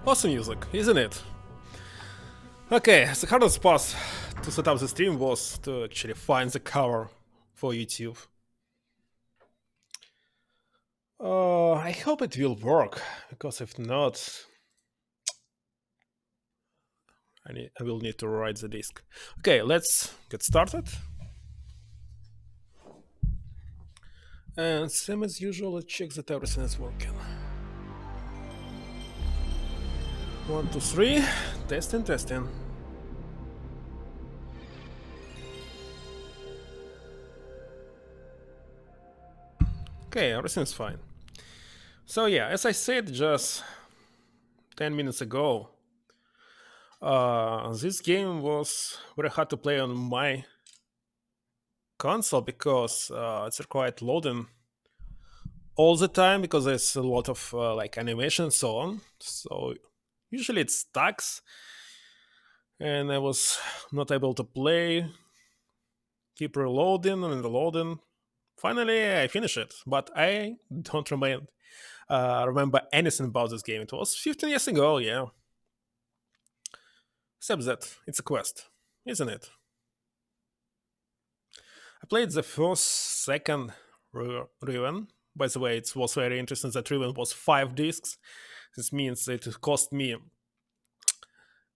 Awesome music, isn't it? Okay, the hardest part to set up the stream was to actually find the cover for YouTube. I hope it will work, because if not, I will need to write the disk. Okay, let's get started. And same as usual, let's check that everything is working. 1, 2, 3, testing. Okay, everything's fine. So yeah, as I said just 10 minutes ago, this game was very hard to play on my console because it's required loading all the time because there's a lot of like animation and so on. So usually it stacks, and I was not able to play. Keep reloading and reloading. Finally, I finished it, but I don't remember anything about this game. It was 15 years ago, yeah. Except that it's a quest, isn't it? I played the first, second Riven. By the way, it was very interesting that Riven was 5 discs. This means it cost me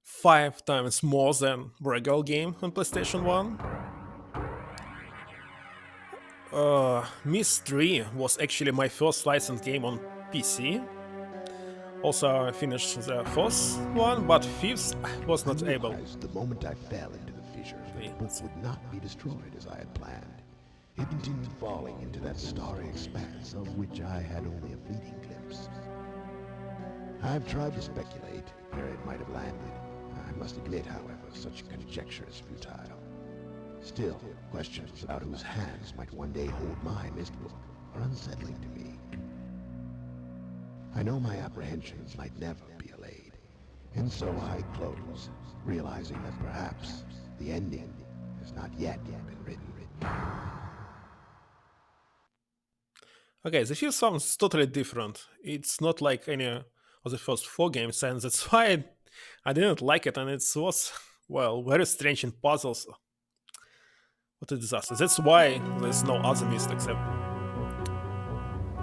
5 times more than regular game on PlayStation 1. Myst 3 was actually my first licensed game on PC. Also, I finished the first one, but fifth was not able. The moment I fell into the fissure, the book would not be destroyed as I had planned. It continued falling into that starry expanse of which I had only a fleeting glimpse. I've tried to speculate where it might have landed. I must admit, however, such conjecture is futile. Still, questions about whose hands might one day hold my Myst book are unsettling to me. I know my apprehensions might never be allayed, and so I close, realizing that perhaps the ending has not yet been written. Okay, the fifth sounds totally different. It's not like any of the first 4 games, and that's why I didn't like it, and it was, well, very strange in puzzles. What a disaster. That's why there's no other Myst except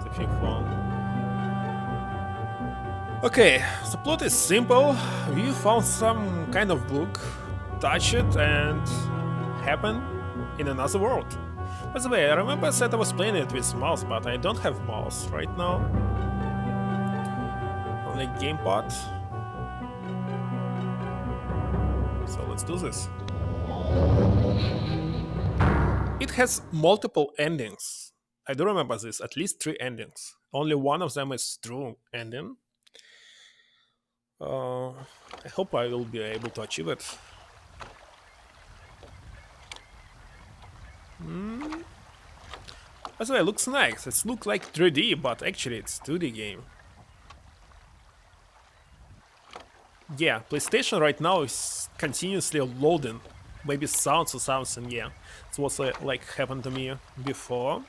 the fifth one. Okay, the plot is simple. We found some kind of book, touch it, and happen in another world. By the way, I remember I said I was playing it with mouse, but I don't have mouse right now. Only gamepad. So let's do this. It has multiple endings. I do remember this, at least 3 endings. Only one of them is true ending. I hope I will be able to achieve it. By the way, it looks nice. It looks like 3D, but actually it's 2D game. Yeah, PlayStation right now is continuously loading. Maybe sounds or something, yeah. It's what like happened to me before.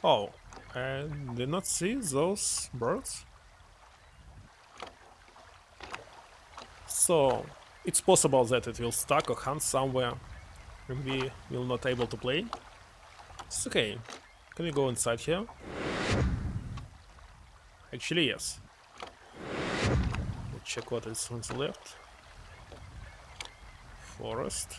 Oh, I did not see those birds. So, it's possible that it will stuck or hunt somewhere. and we will not able to play. It's okay. Can we go inside here? Actually, yes. Let's check what is on the left. Forest.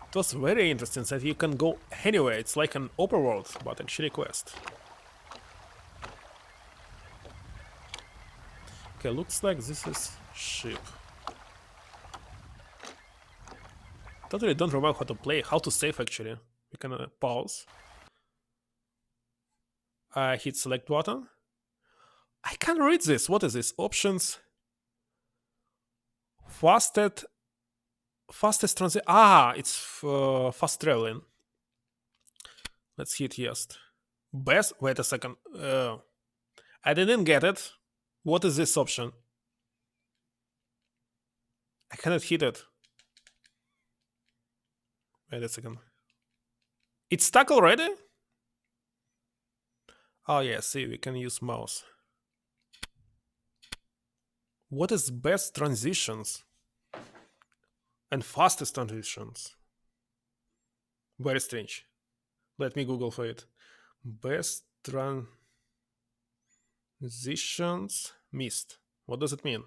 It was very interesting that you can go anywhere. It's like an open world, but actually quest. Okay, looks like this is ship. Totally don't remember how to play, how to save actually. We can pause. Hit select button. I can't read this. What is this? Options. Fastest transit. Ah, it's fast traveling. Let's hit yes. Best. Wait a second. I didn't get it. What is this option? I cannot hit it. Wait a second. It's stuck already? Oh yeah, see, we can use mouse. What is best transitions? And fastest transitions? Very strange. Let me Google for it. Best transitions Myst. What does it mean?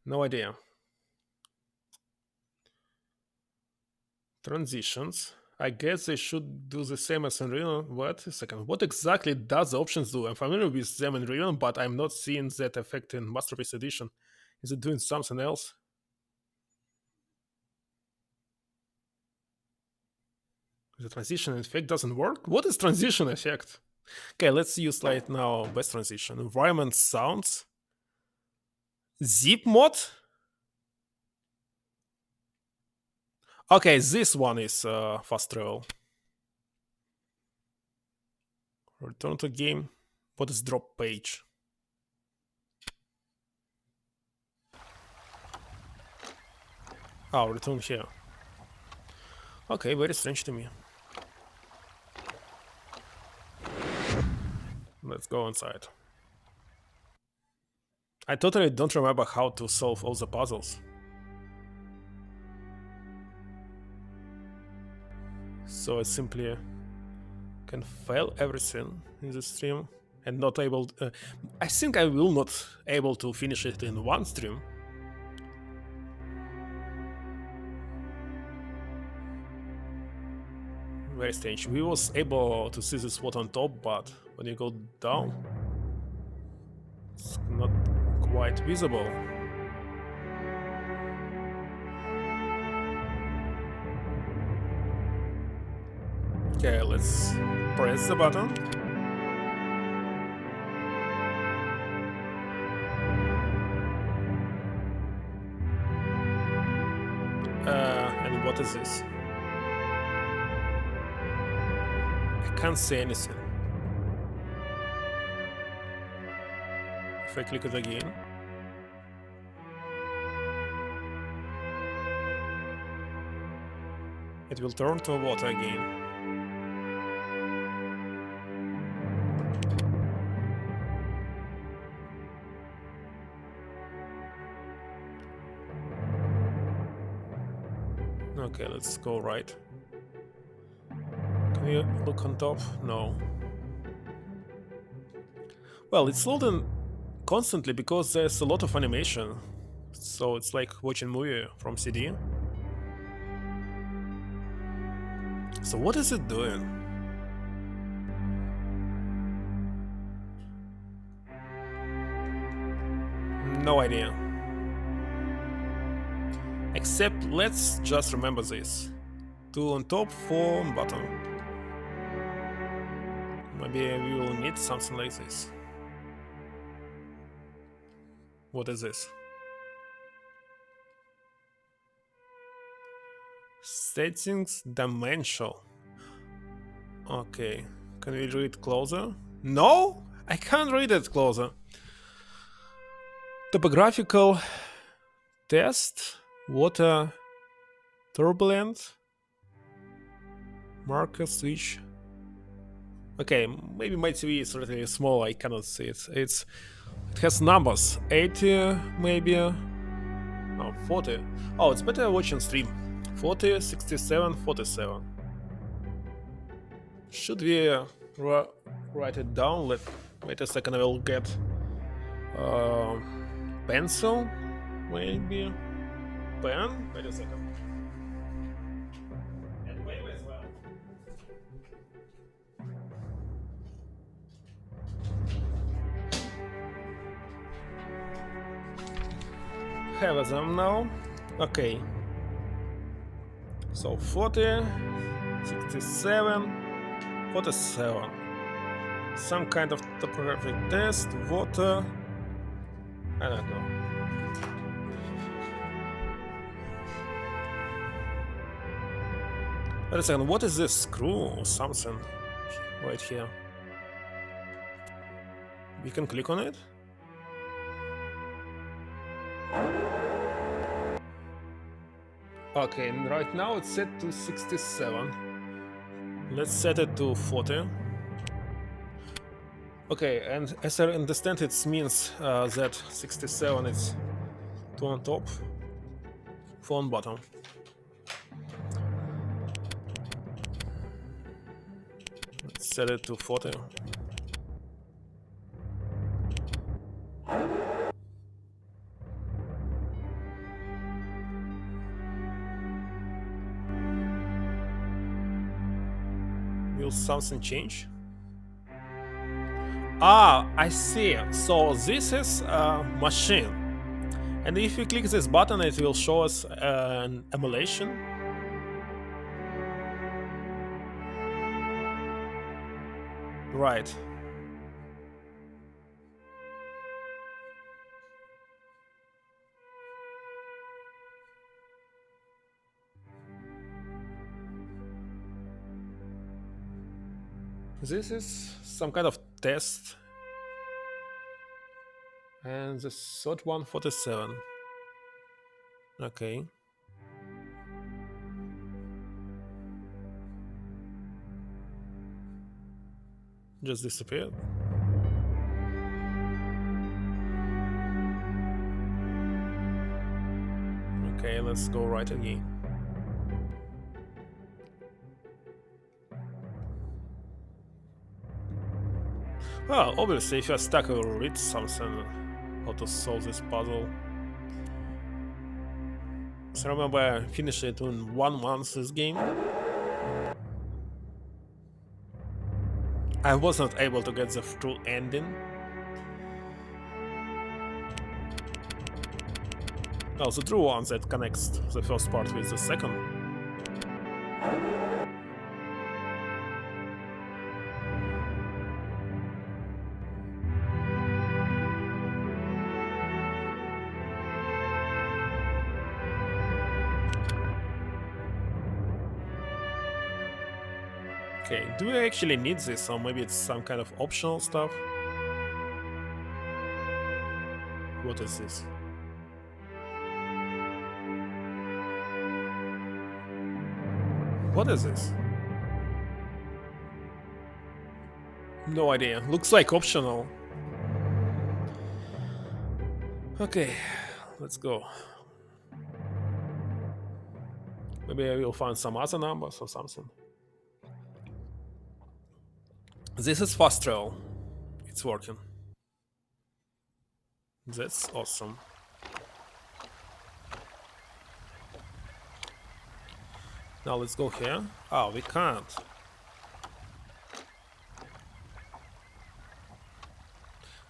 No idea. Transitions. I guess they should do the same as Unreal. What? A second. What exactly does the options do? I'm familiar with them in Unreal, but I'm not seeing that effect in Masterpiece Edition. Is it doing something else? The transition effect doesn't work? What is transition effect? Okay, let's use right now best transition. Environment sounds. Zip mod? Okay, this one is fast travel. Return to game. What is drop page? Oh, return here. Okay, very strange to me. Let's go inside. I totally don't remember how to solve all the puzzles. So I simply can fail everything in the stream and not able I think I will not able to finish it in one stream. Very strange. We was able to see this spot on top, but when you go down, it's not quite visible. Okay, let's press the button. And what is this? I can't see anything. If I click it again. It will turn to water again. Okay, let's go right. Can you look on top? No. Well, it's loading constantly because there's a lot of animation. So it's like watching a movie from CD. So what is it doing? No idea. Except let's just remember this. 2 on top, 4 on bottom. Maybe we will need something like this. What is this? Settings dimensional. Okay, can we read closer? No, I can't read it closer. Topographical test, water turbulent, marker switch. Okay, maybe my TV is really small, I cannot see it. It has numbers, 80 maybe. Oh, 40. Oh, it's better watching stream. 40, 67, 47. Should we write it down? Wait a second, I will get uh, pencil, maybe pen. Wait a second. And wave as well. Have them now. Okay. So 40, 67, 47. Some kind of topographic test, water. I don't know. Wait a second, what is this screw or something right here? We can click on it. Okay, and right now it's set to 67. Let's set it to 40. Okay, and as I understand, it means that 67 is 2 on top, 4 on bottom. Let's set it to 40. Will something change? Ah, I see. So this is a machine. And if we click this button, it will show us an emulation. Right. This is some kind of test. And the third one, 47. Okay. Just disappeared. Okay, let's go right again. Well, obviously, if you're stuck, I will read something how to solve this puzzle. So remember, I finished it in 1 month this game. I was not able to get the true ending. Oh, the true one that connects the first part with the second. Okay, do we actually need this, or maybe it's some kind of optional stuff? What is this? What is this? No idea. Looks like optional. Okay, let's go. Maybe I will find some other numbers or something. This is fast travel. It's working. That's awesome. Now let's go here. Oh, we can't.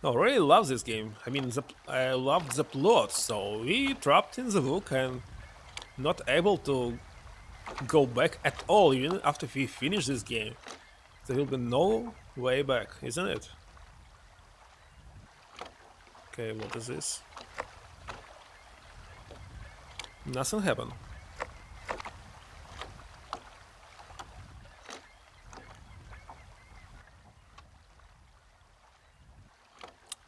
No, I really love this game. I mean, I love the plot. So we trapped in the book and not able to go back at all, even after we finish this game. There will be no way back, isn't it? Okay, what is this? Nothing happened.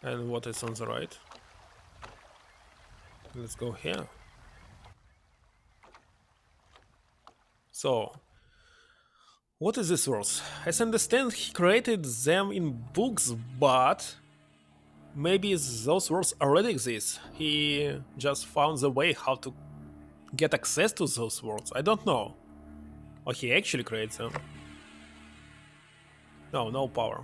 And what is on the right? Let's go here. So, what is this world? As I understand, he created them in books, but Maybe those worlds already exist. He just found the way how to get access to those worlds. I don't know. Or he actually creates them. No, no power.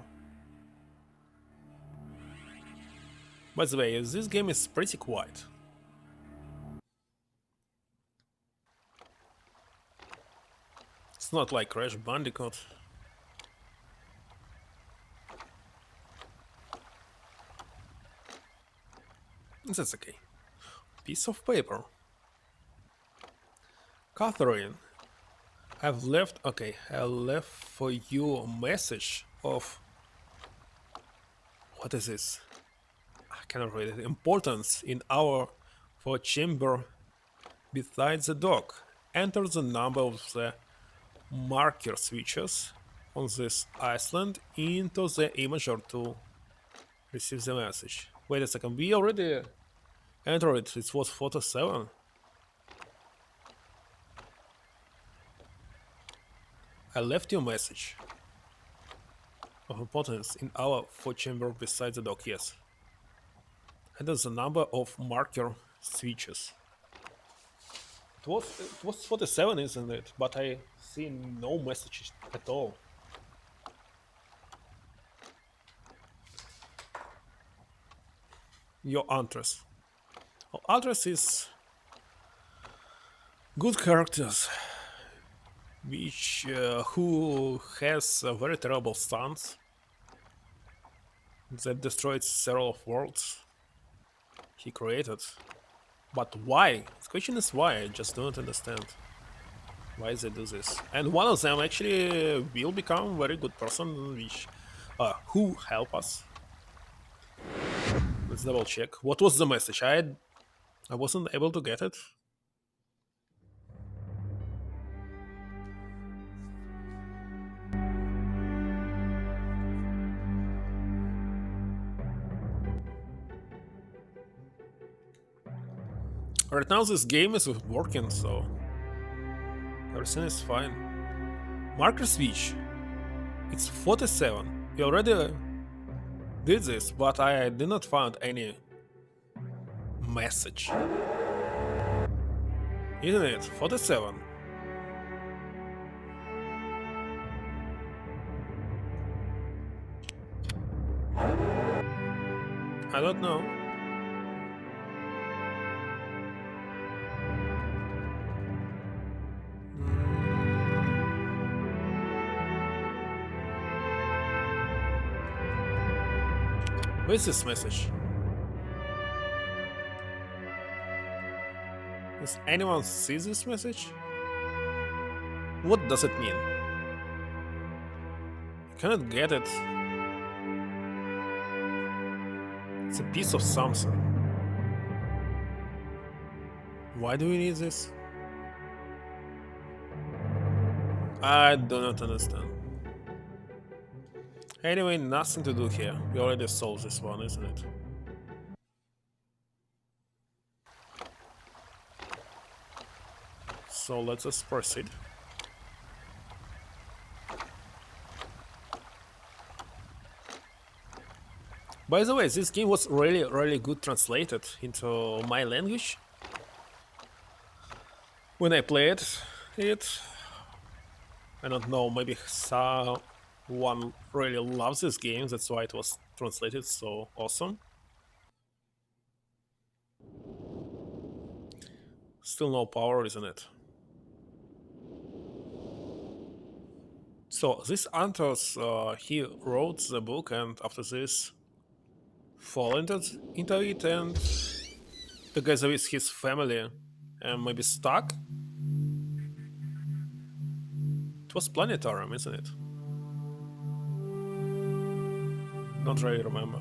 By the way, this game is pretty quiet. It's not like Crash Bandicoot. That's okay. Piece of paper. Catherine, I've left. Okay, I left for you a message of. What is this? I cannot read it. Importance in our for chamber beside the dock. Enter the number of the marker switches on this island into the imager to receive the message. Wait a second, we already entered it. It was 47. I left you a message of importance in our four chamber beside the dock, yes. And there's a number of marker switches. It was 47, isn't it? But I see no messages at all. Your address. Our address is good characters, which who has a very terrible stance that destroyed several worlds he created. But why? The question is why. I just don't understand why they do this. And one of them actually will become a very good person, which who help us. Let's double check. What was the message? I wasn't able to get it. Right now this game is working, so everything is fine. Marker switch. It's 47. We already did this, but I did not find any message. Isn't it? 47. I don't know. What is this message? Does anyone see this message? What does it mean? I cannot get it. It's a piece of something. Why do we need this? I do not understand. Anyway, nothing to do here. We already solved this one, isn't it? So let's just proceed. By the way, this game was really good translated into my language. When I played it, I don't know, maybe someone really loves this game, that's why it was translated so awesome. Still no power, isn't it? So this Antos, he wrote the book and after this fall into it and together with his family and maybe stuck. It was Planetarium, isn't it? Don't really remember.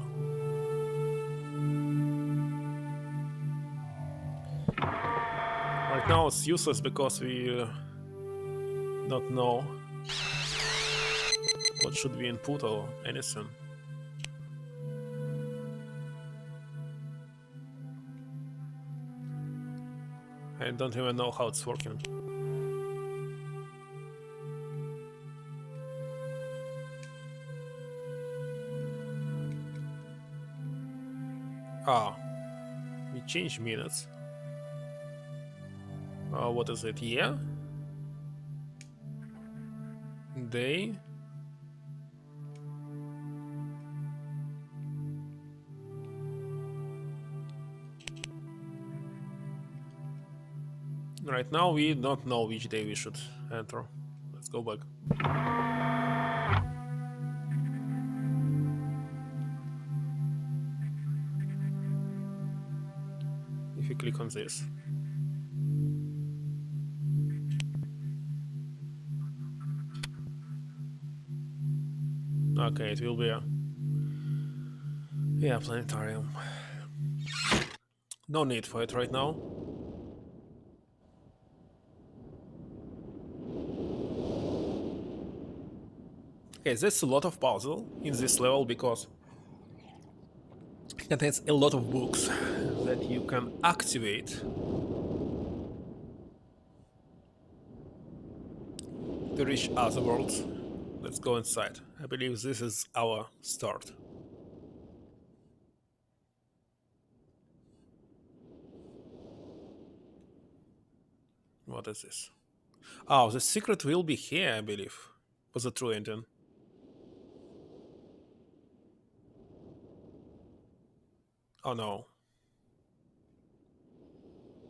Right now it's useless because we don't know what should we input or anything. I don't even know how it's working. Ah, we change minutes. What is it? Yeah? Day? Right now we don't know which day we should enter. Let's go back. If you click on this. Okay, it will be a... Yeah, planetarium. No need for it right now. Okay, there's a lot of puzzle in this level because it contains a lot of books that you can activate to reach other worlds. Let's go inside. I believe this is our start. What is this? Oh, the secret will be here, I believe, for the true ending. Oh no.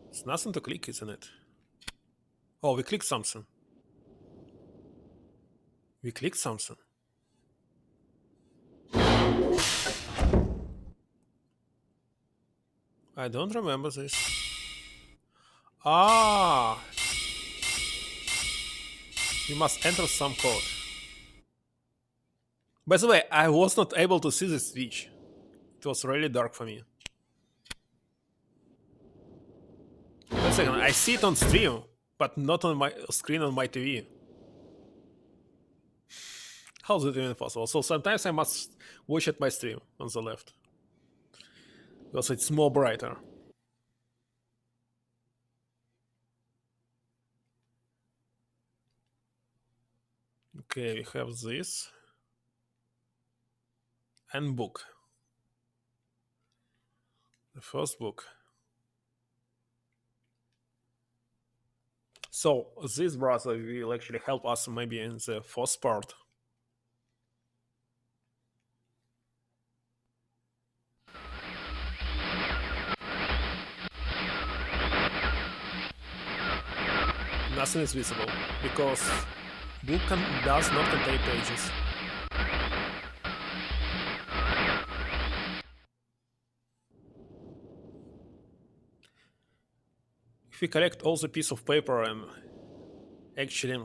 It's nothing to click, isn't it? Oh, we clicked something. We clicked something. I don't remember this. Ah! We must enter some code. By the way, I was not able to see the switch. It was really dark for me. Wait a second, I see it on stream, but not on my screen on my TV. How's it even possible? So sometimes I must watch at my stream on the left. Because it's more brighter. Okay, we have this. And book. The first book. So this browser will actually help us maybe in the first part. Nothing is visible because book does not contain pages. If we collect all the piece of paper and actually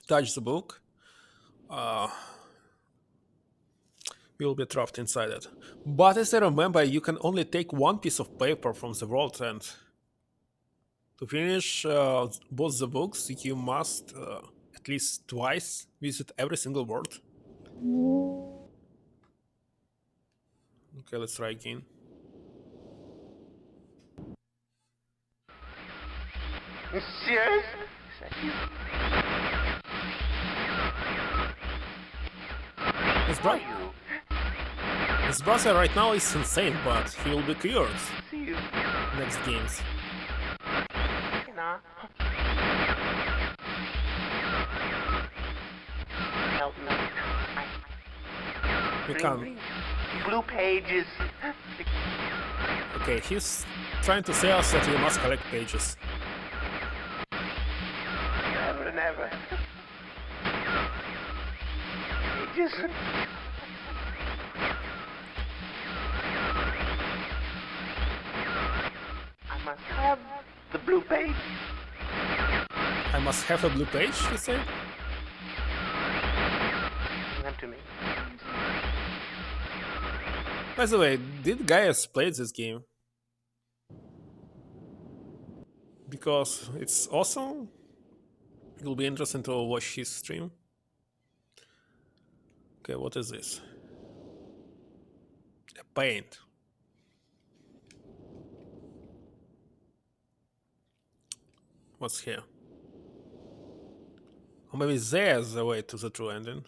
touch the book, we will be trapped inside it. But as I remember, you can only take one piece of paper from the world, and to finish both the books, you must at least twice visit every single world. Okay, let's try again. Monsieur? His brother right now is insane, but he will be cured next games. Help me. We can. Blue pages. Okay, he's trying to say us that we must collect pages. Never and ever. Pages. I must have the blue page. I must have a blue page, you say? Give them to me. By the way, did Gaius play this game? Because it's awesome. It will be interesting to watch his stream. Okay, what is this? A paint. What's here? Or maybe there's the way to the true ending.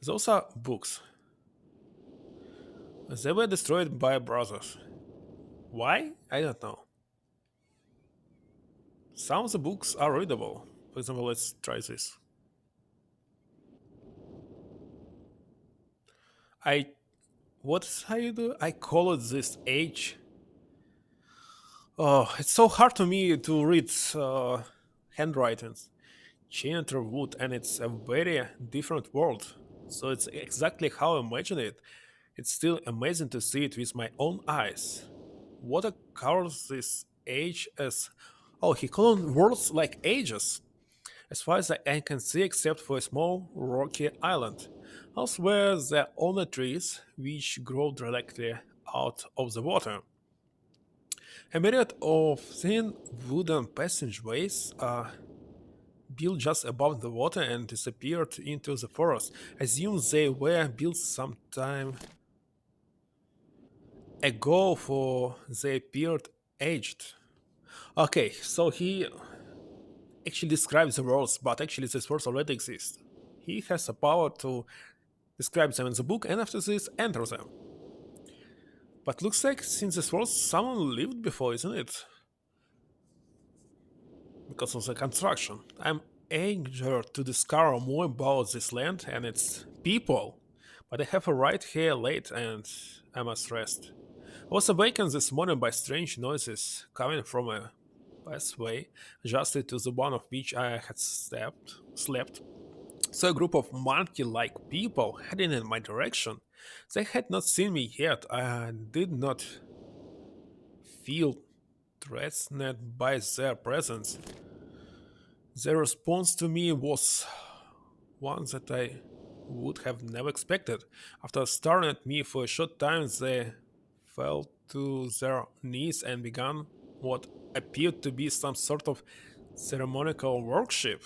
Those are books. They were destroyed by brothers. Why? I don't know. Some of the books are readable. For example, let's try this. I what I do? I call it this age. Oh, it's so hard to me to read handwritings. Chainter wood, and it's a very different world. So it's exactly how I imagine it. It's still amazing to see it with my own eyes. What occurs this age as? Oh, he called worlds like ages. As far as I can see, except for a small rocky island. Elsewhere, there are only trees which grow directly out of the water. A myriad of thin wooden passageways are built just above the water and disappeared into the forest. Assume they were built some time ago, for they appeared aged. Okay, so he actually describes the worlds, but actually these worlds already exist. He has the power to describe them in the book, and after this, enter them. But looks like since this world, someone lived before, isn't it? Because of the construction. I'm eager to discover more about this land and its people, but I have a right here late and I must rest. I was awakened this morning by strange noises coming from a pathway adjusted to the one of which I had slept. So a group of monkey-like people heading in my direction. They had not seen me yet. I did not feel threatened by their presence. Their response to me was one that I would have never expected. After staring at me for a short time, they fell to their knees and began what appeared to be some sort of ceremonial worship.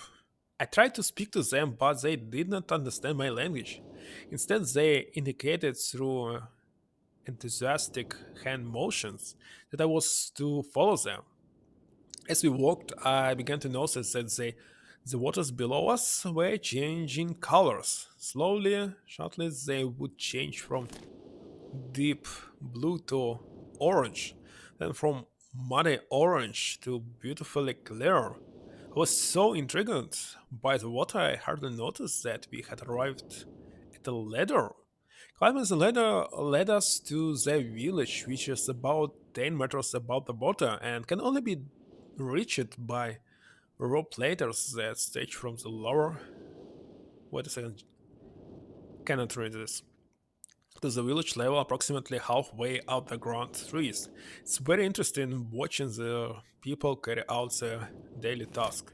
I tried to speak to them, but they did not understand my language. Instead, they indicated through enthusiastic hand motions that I was to follow them. As we walked, I began to notice that the waters below us were changing colors. Slowly, shortly, they would change from deep blue to orange, then from muddy orange to beautifully clear. I was so intrigued by the water I hardly noticed that we had arrived at a ladder. Climbing the ladder led us to the village, which is about 10 meters above the water and can only be reached by rope ladders that stretch from the lower. Wait a second, cannot read this. To the village level, approximately halfway up the ground trees. It's very interesting watching the people carry out their daily task.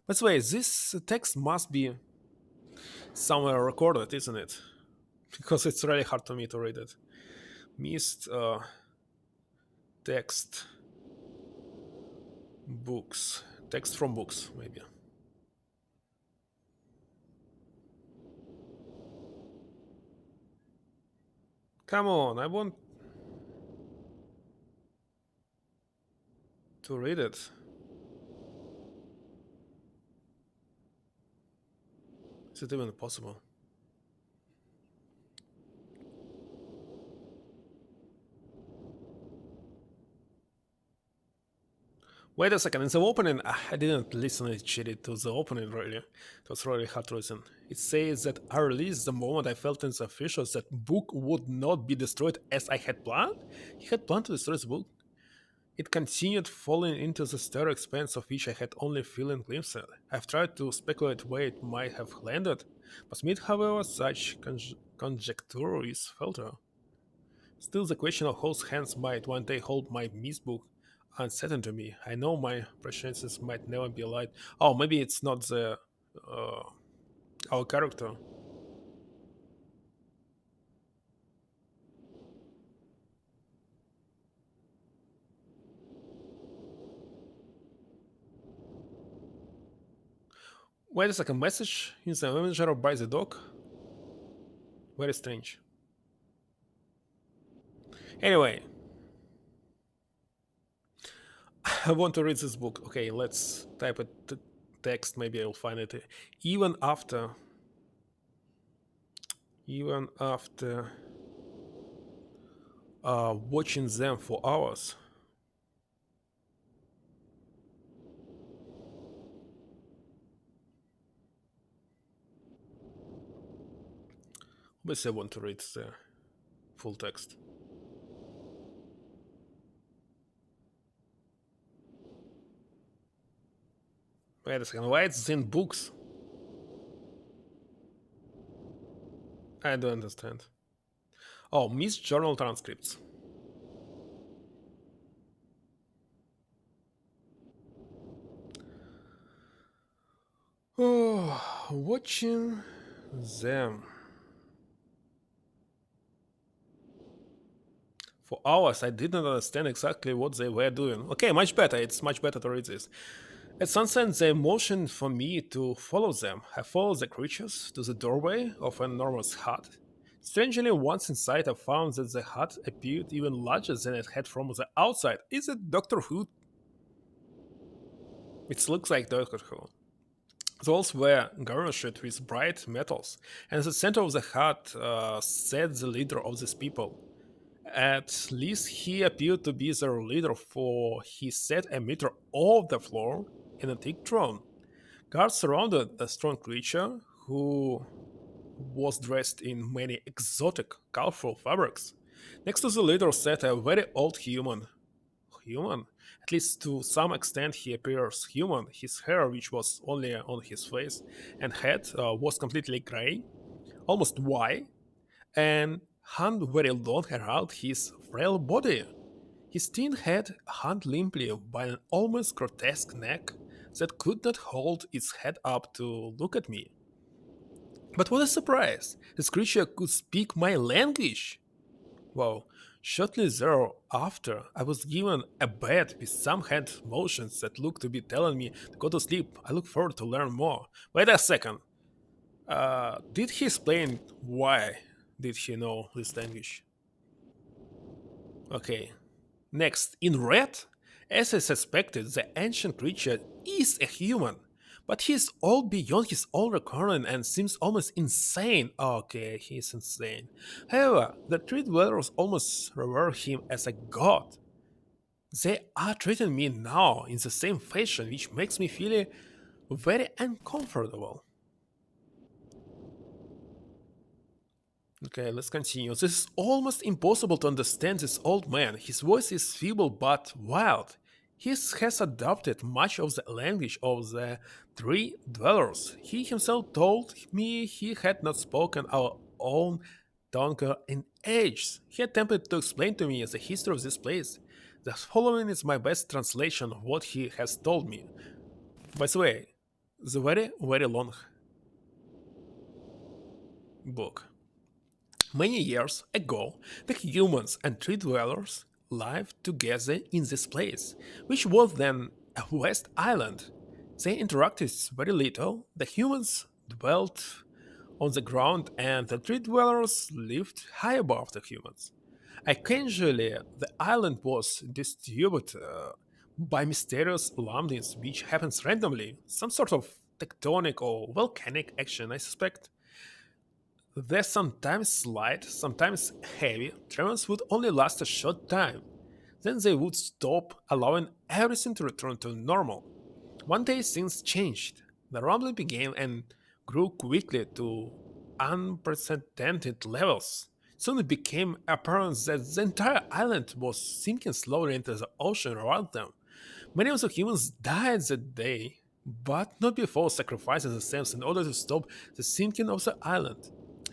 By the way, this text must be somewhere recorded, isn't it? Because it's really hard for me to read it. Myst text books. Text from books, maybe. Come on, I want to read it. Is it even possible? Wait a second, in the opening, I didn't listen to the opening really. It was really hard to listen. It says that I released the moment I felt in the officials that book would not be destroyed as I had planned. He had planned to destroy the book. It continued falling into the stereo expanse of which I had only feeling glimpses. I've tried to speculate where it might have landed, but Smith, however, such conjecture is filter. Still, the question of whose hands might one day hold my Miss book uncertain to me. I know my preferences might never be aligned. Oh, maybe it's not the uh, our character. Wait a second, message in the messenger by the dog? Very strange. Anyway, I want to read this book. Okay, let's type it text. Maybe I'll find it. Even after watching them for hours. But I want to read the full text. Wait a second, why it's in books? I don't understand. Oh, Myst journal transcripts. Oh, watching them for hours. I didn't understand exactly what they were doing. Okay, much better. It's much better to read this. At sunset, they motioned for me to follow them. I followed the creatures to the doorway of an enormous hut. Strangely, once inside, I found that the hut appeared even larger than it had from the outside. Is it Doctor Who? It looks like Doctor Who. The walls were garnished with bright metals, and at the center of the hut sat the leader of these people. At least he appeared to be their leader, for he sat a meter off the floor in a thick throne. Guards surrounded the strong creature, who was dressed in many exotic, colorful fabrics. Next to the leader sat a very old human. Human? At least to some extent, he appears human. His hair, which was only on his face and head, was completely gray, almost white, and hung very long around his frail body. His thin head hung limply by an almost grotesque neck that could not hold its head up to look at me. But what a surprise! This creature could speak my language! Wow. Shortly thereafter, I was given a bed with some hand motions that looked to be telling me to go to sleep. I look forward to learn more. Wait a second. Did he explain why did he know this language? Okay. Next, in red, as I suspected, the ancient creature is a human, but he's all beyond his own reckoning and seems almost insane. Okay, he's insane. However, the tree dwellers almost revere him as a god. They are treating me now in the same fashion, which makes me feel very uncomfortable. Okay, let's continue. This is almost impossible to understand this old man. His voice is feeble but wild. He has adopted much of the language of the tree dwellers. He himself told me he had not spoken our own tongue in ages. He attempted to explain to me the history of this place. The following is my best translation of what he has told me. By the way, the very, very long book. Many years ago, the humans and tree dwellers lived together in this place, which was then a West Island. They interacted very little. The humans dwelt on the ground, and the tree dwellers lived high above the humans. Occasionally, the island was disturbed by mysterious landings, which happens randomly, some sort of tectonic or volcanic action, I suspect. The sometimes slight, sometimes heavy tremors would only last a short time. Then they would stop, allowing everything to return to normal. One day things changed. The rumbling began and grew quickly to unprecedented levels. Soon it became apparent that the entire island was sinking slowly into the ocean around them. Many of the humans died that day, but not before sacrificing themselves in order to stop the sinking of the island.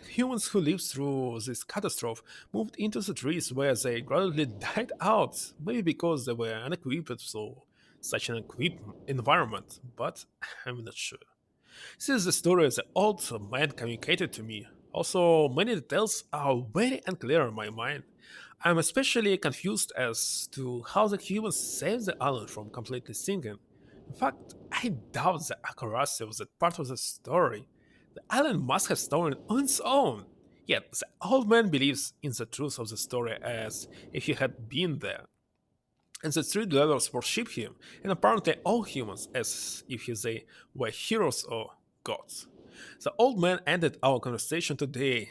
Humans who lived through this catastrophe moved into the trees where they gradually died out, maybe because they were unequipped for such an equipped environment, but I'm not sure. This is the story the old man communicated to me. Also, many details are very unclear in my mind. I'm especially confused as to how the humans saved the island from completely sinking. In fact, I doubt the accuracy of that part of the story. The island must have stolen on its own. Yet, the old man believes in the truth of the story as if he had been there. And the three dwellers worship him, and apparently all humans as if they were heroes or gods. The old man ended our conversation today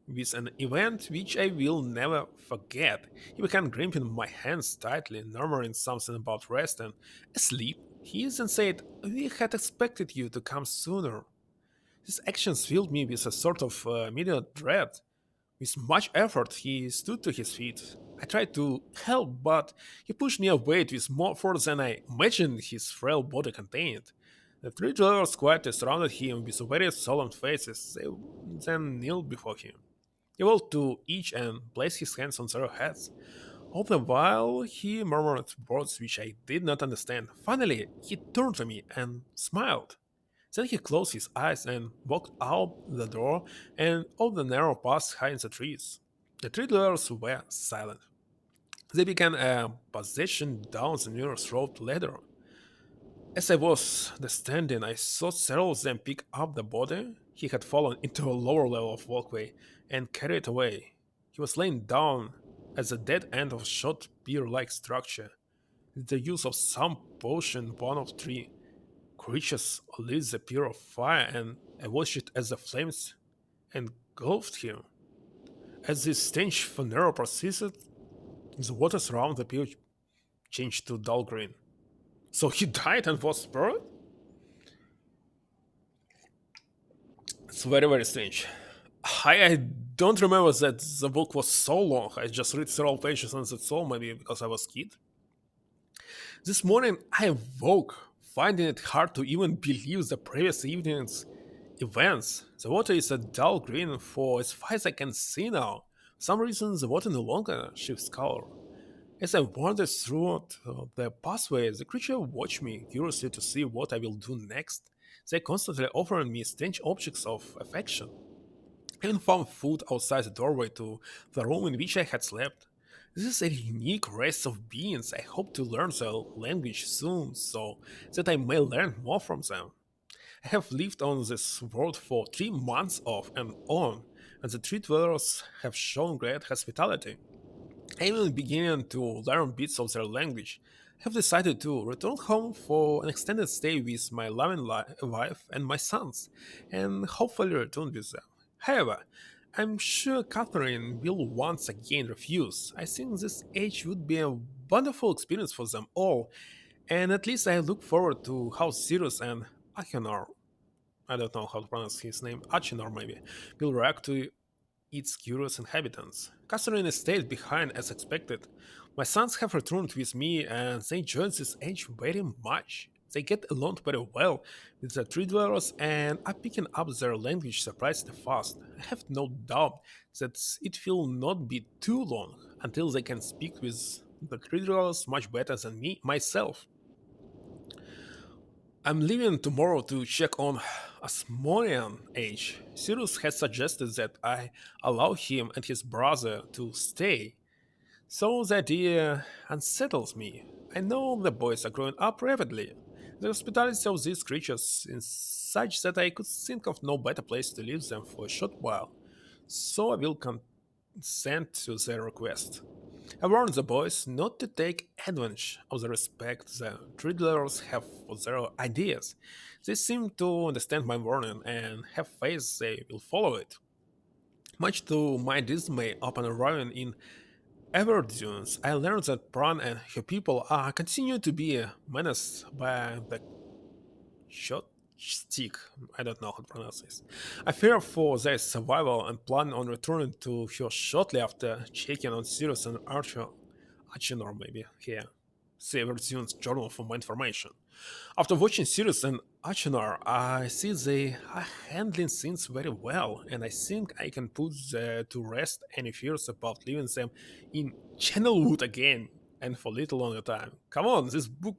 with an event which I will never forget. He began gripping my hands tightly, murmuring something about rest and sleep. He even said, "We had expected you to come sooner." His actions filled me with a sort of immediate dread. With much effort, he stood to his feet. I tried to help, but he pushed me away with more force than I imagined his frail body contained. The three dwellers quietly surrounded him with very solemn faces. They then knelt before him. He walked to each and placed his hands on their heads. All the while, he murmured words which I did not understand. Finally, he turned to me and smiled. Then he closed his eyes and walked out the door and up the narrow path high in the trees. The three dwellers were silent. They began a procession down the nearest road ladder. As I was descending, I saw several of them pick up the body. He had fallen into a lower level of walkway and carried it away. He was laying down at the dead end of a short pier-like structure. With the use of some potion, one of three creatures lit the pier of fire and I watched it as the flames engulfed him. As this strange funeral proceeded, the waters around the pier changed to dull green. So he died and was buried? It's very, very strange. I don't remember that the book was so long. I just read several pages and that's all, maybe because I was a kid. This morning I woke, finding it hard to even believe the previous evening's events. The water is a dull green for as far as I can see now. For some reason, the water no longer shifts color. As I wandered through the pathway, the creature watched me curiously to see what I will do next. They constantly offering me strange objects of affection. I even found food outside the doorway to the room in which I had slept. This is a unique race of beings. I hope to learn their language soon so that I may learn more from them. I have lived on this world for 3 months off and on, and the tree dwellers have shown great hospitality. I am beginning to learn bits of their language. I have decided to return home for an extended stay with my loving wife and my sons, and hopefully return with them. However, I'm sure Catherine will once again refuse. I think this age would be a wonderful experience for them all, and at least I look forward to how Sirius and Achenar, I don't know how to pronounce his name, Achenar maybe, will react to its curious inhabitants. Catherine stayed behind as expected. My sons have returned with me and they enjoy this age very much. They get along very well with the tree dwellers and are picking up their language surprisingly fast. I have no doubt that it will not be too long until they can speak with the tree dwellers much better than me myself. I'm leaving tomorrow to check on Asmodean age. Cyrus has suggested that I allow him and his brother to stay, so the idea unsettles me. I know the boys are growing up rapidly. The hospitality of these creatures is such that I could think of no better place to leave them for a short while, so I will consent to their request. I warned the boys not to take advantage of the respect the Riddlers have for their ideas. They seem to understand my warning and have faith they will follow it. Much to my dismay, upon arriving in Everdunes, I learned that Pran and her people are continuing to be menaced by the shot stick. I don't know how to pronounce this. I fear for their survival and plan on returning to her shortly after checking on Sirius and Archinor maybe here. Save Tune's journal for more information. After watching Sirius and Archinor, I see they are handling things very well, and I think I can put to rest any fears about leaving them in Channelwood again, and for little longer time. Come on, this book,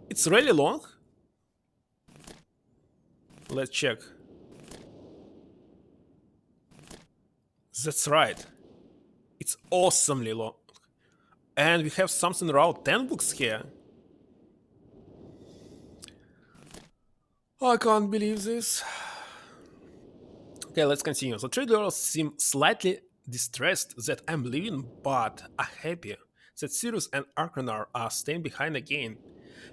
it's really long. Let's check. That's right. It's awesomely long. And we have something around 10 books here. I can't believe this. Okay, let's continue. The three girls seem slightly distressed that I'm leaving, but are happy that Sirius and Arcanar are staying behind again.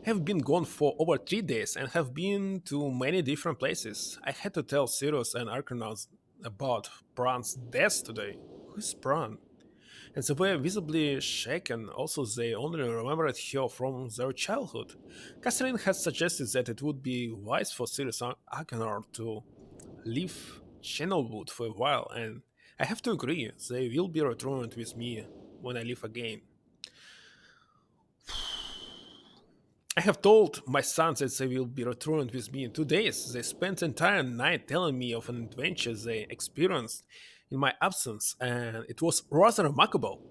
I have been gone for over 3 days and have been to many different places. I had to tell Sirius and Arcanar about Bran's death today. Who is Bran? And they were visibly shaken. Also, they only remembered her from their childhood. Catherine had suggested that it would be wise for Sirius Akenor to leave Channelwood for a while, and I have to agree, they will be returned with me when I leave again. I have told my sons that they will be returned with me in 2 days. They spent the entire night telling me of an adventure they experienced in my absence, and it was rather remarkable.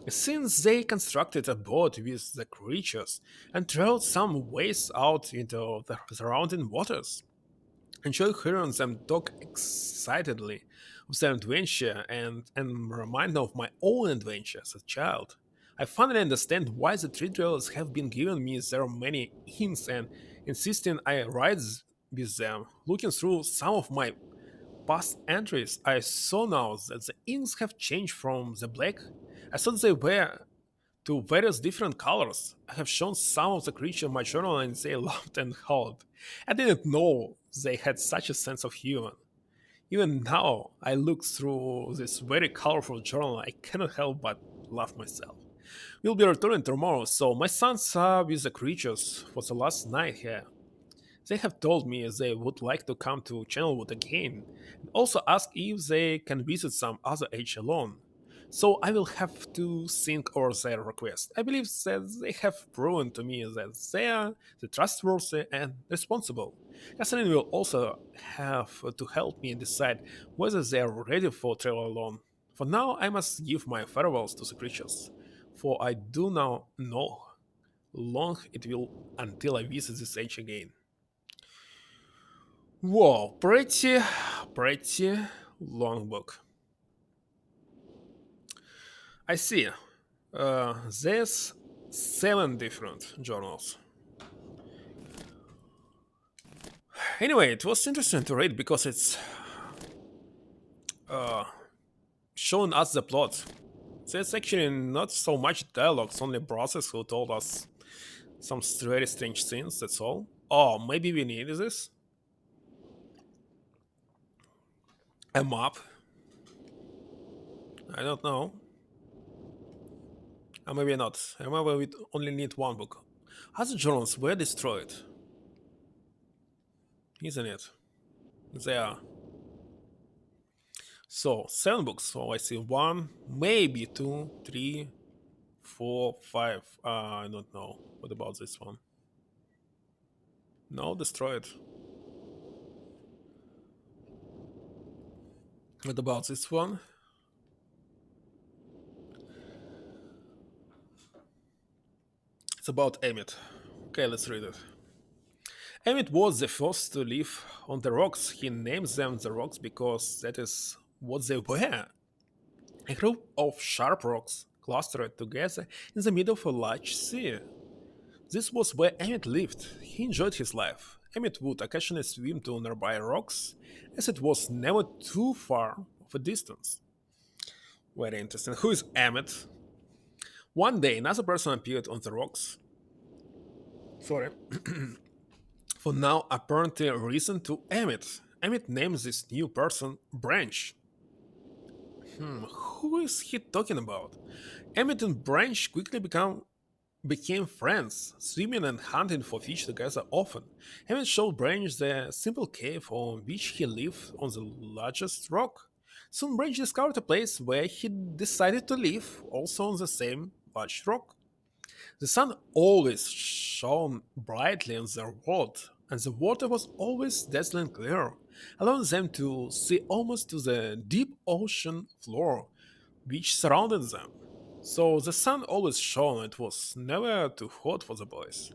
Since they constructed a boat with the creatures and traveled some ways out into the surrounding waters, enjoy hearing them talk excitedly of their adventure and remind me of my own adventure as a child. I finally understand why the three dwellers have been giving me so many hints and insisting I ride with them. Looking through some of my past entries, I saw now that the inks have changed from the black I thought they were to various different colors. I have shown some of the creatures in my journal and they laughed and howled. I didn't know they had such a sense of humor. Even now, I look through this very colorful journal, I cannot help but laugh myself. We'll be returning tomorrow, so my sons are with the creatures for the last night here. They have told me they would like to come to Channelwood again, and also ask if they can visit some other age alone. So I will have to think over their request. I believe that they have proven to me that they are the trustworthy and responsible. Catherine will also have to help me decide whether they are ready for travel alone. For now, I must give my farewells to the creatures, for I do now know long it will until I visit this age again. Whoa, pretty long book. I see. There's 7 different journals. Anyway, it was interesting to read because it's uh, showing us the plot. There's actually not so much dialogues, only brothers who told us some very strange things, that's all. Oh, maybe we need this? A map? I don't know. Or maybe not. I remember we only need one book. Other journals were destroyed, isn't it? They are. So, 7 books. So I see one, maybe two, three, four, five. I don't know. What about this one? No, destroyed. What about this one? It's about Emmett. Okay, let's read it. Emmett was the first to live on the rocks. He named them the rocks because that is what they were. A group of sharp rocks clustered together in the middle of a large sea. This was where Emmett lived. He enjoyed his life. Emmett would occasionally swim to nearby rocks, as it was never too far of a distance. Very interesting. Who is Emmett? One day, another person appeared on the rocks. Sorry. For now, apparently reason to Emmett. Emmett names this new person Branch. Who is he talking about? Emmett and Branch quickly became friends, swimming and hunting for fish together often. Emmett showed Branch the simple cave on which he lived on the largest rock. Soon Branch discovered a place where he decided to live, also on the same large rock. The sun always shone brightly on their world, and the water was always dazzling clear, allowing them to see almost to the deep ocean floor which surrounded them. So the sun always shone, it was never too hot for the boys.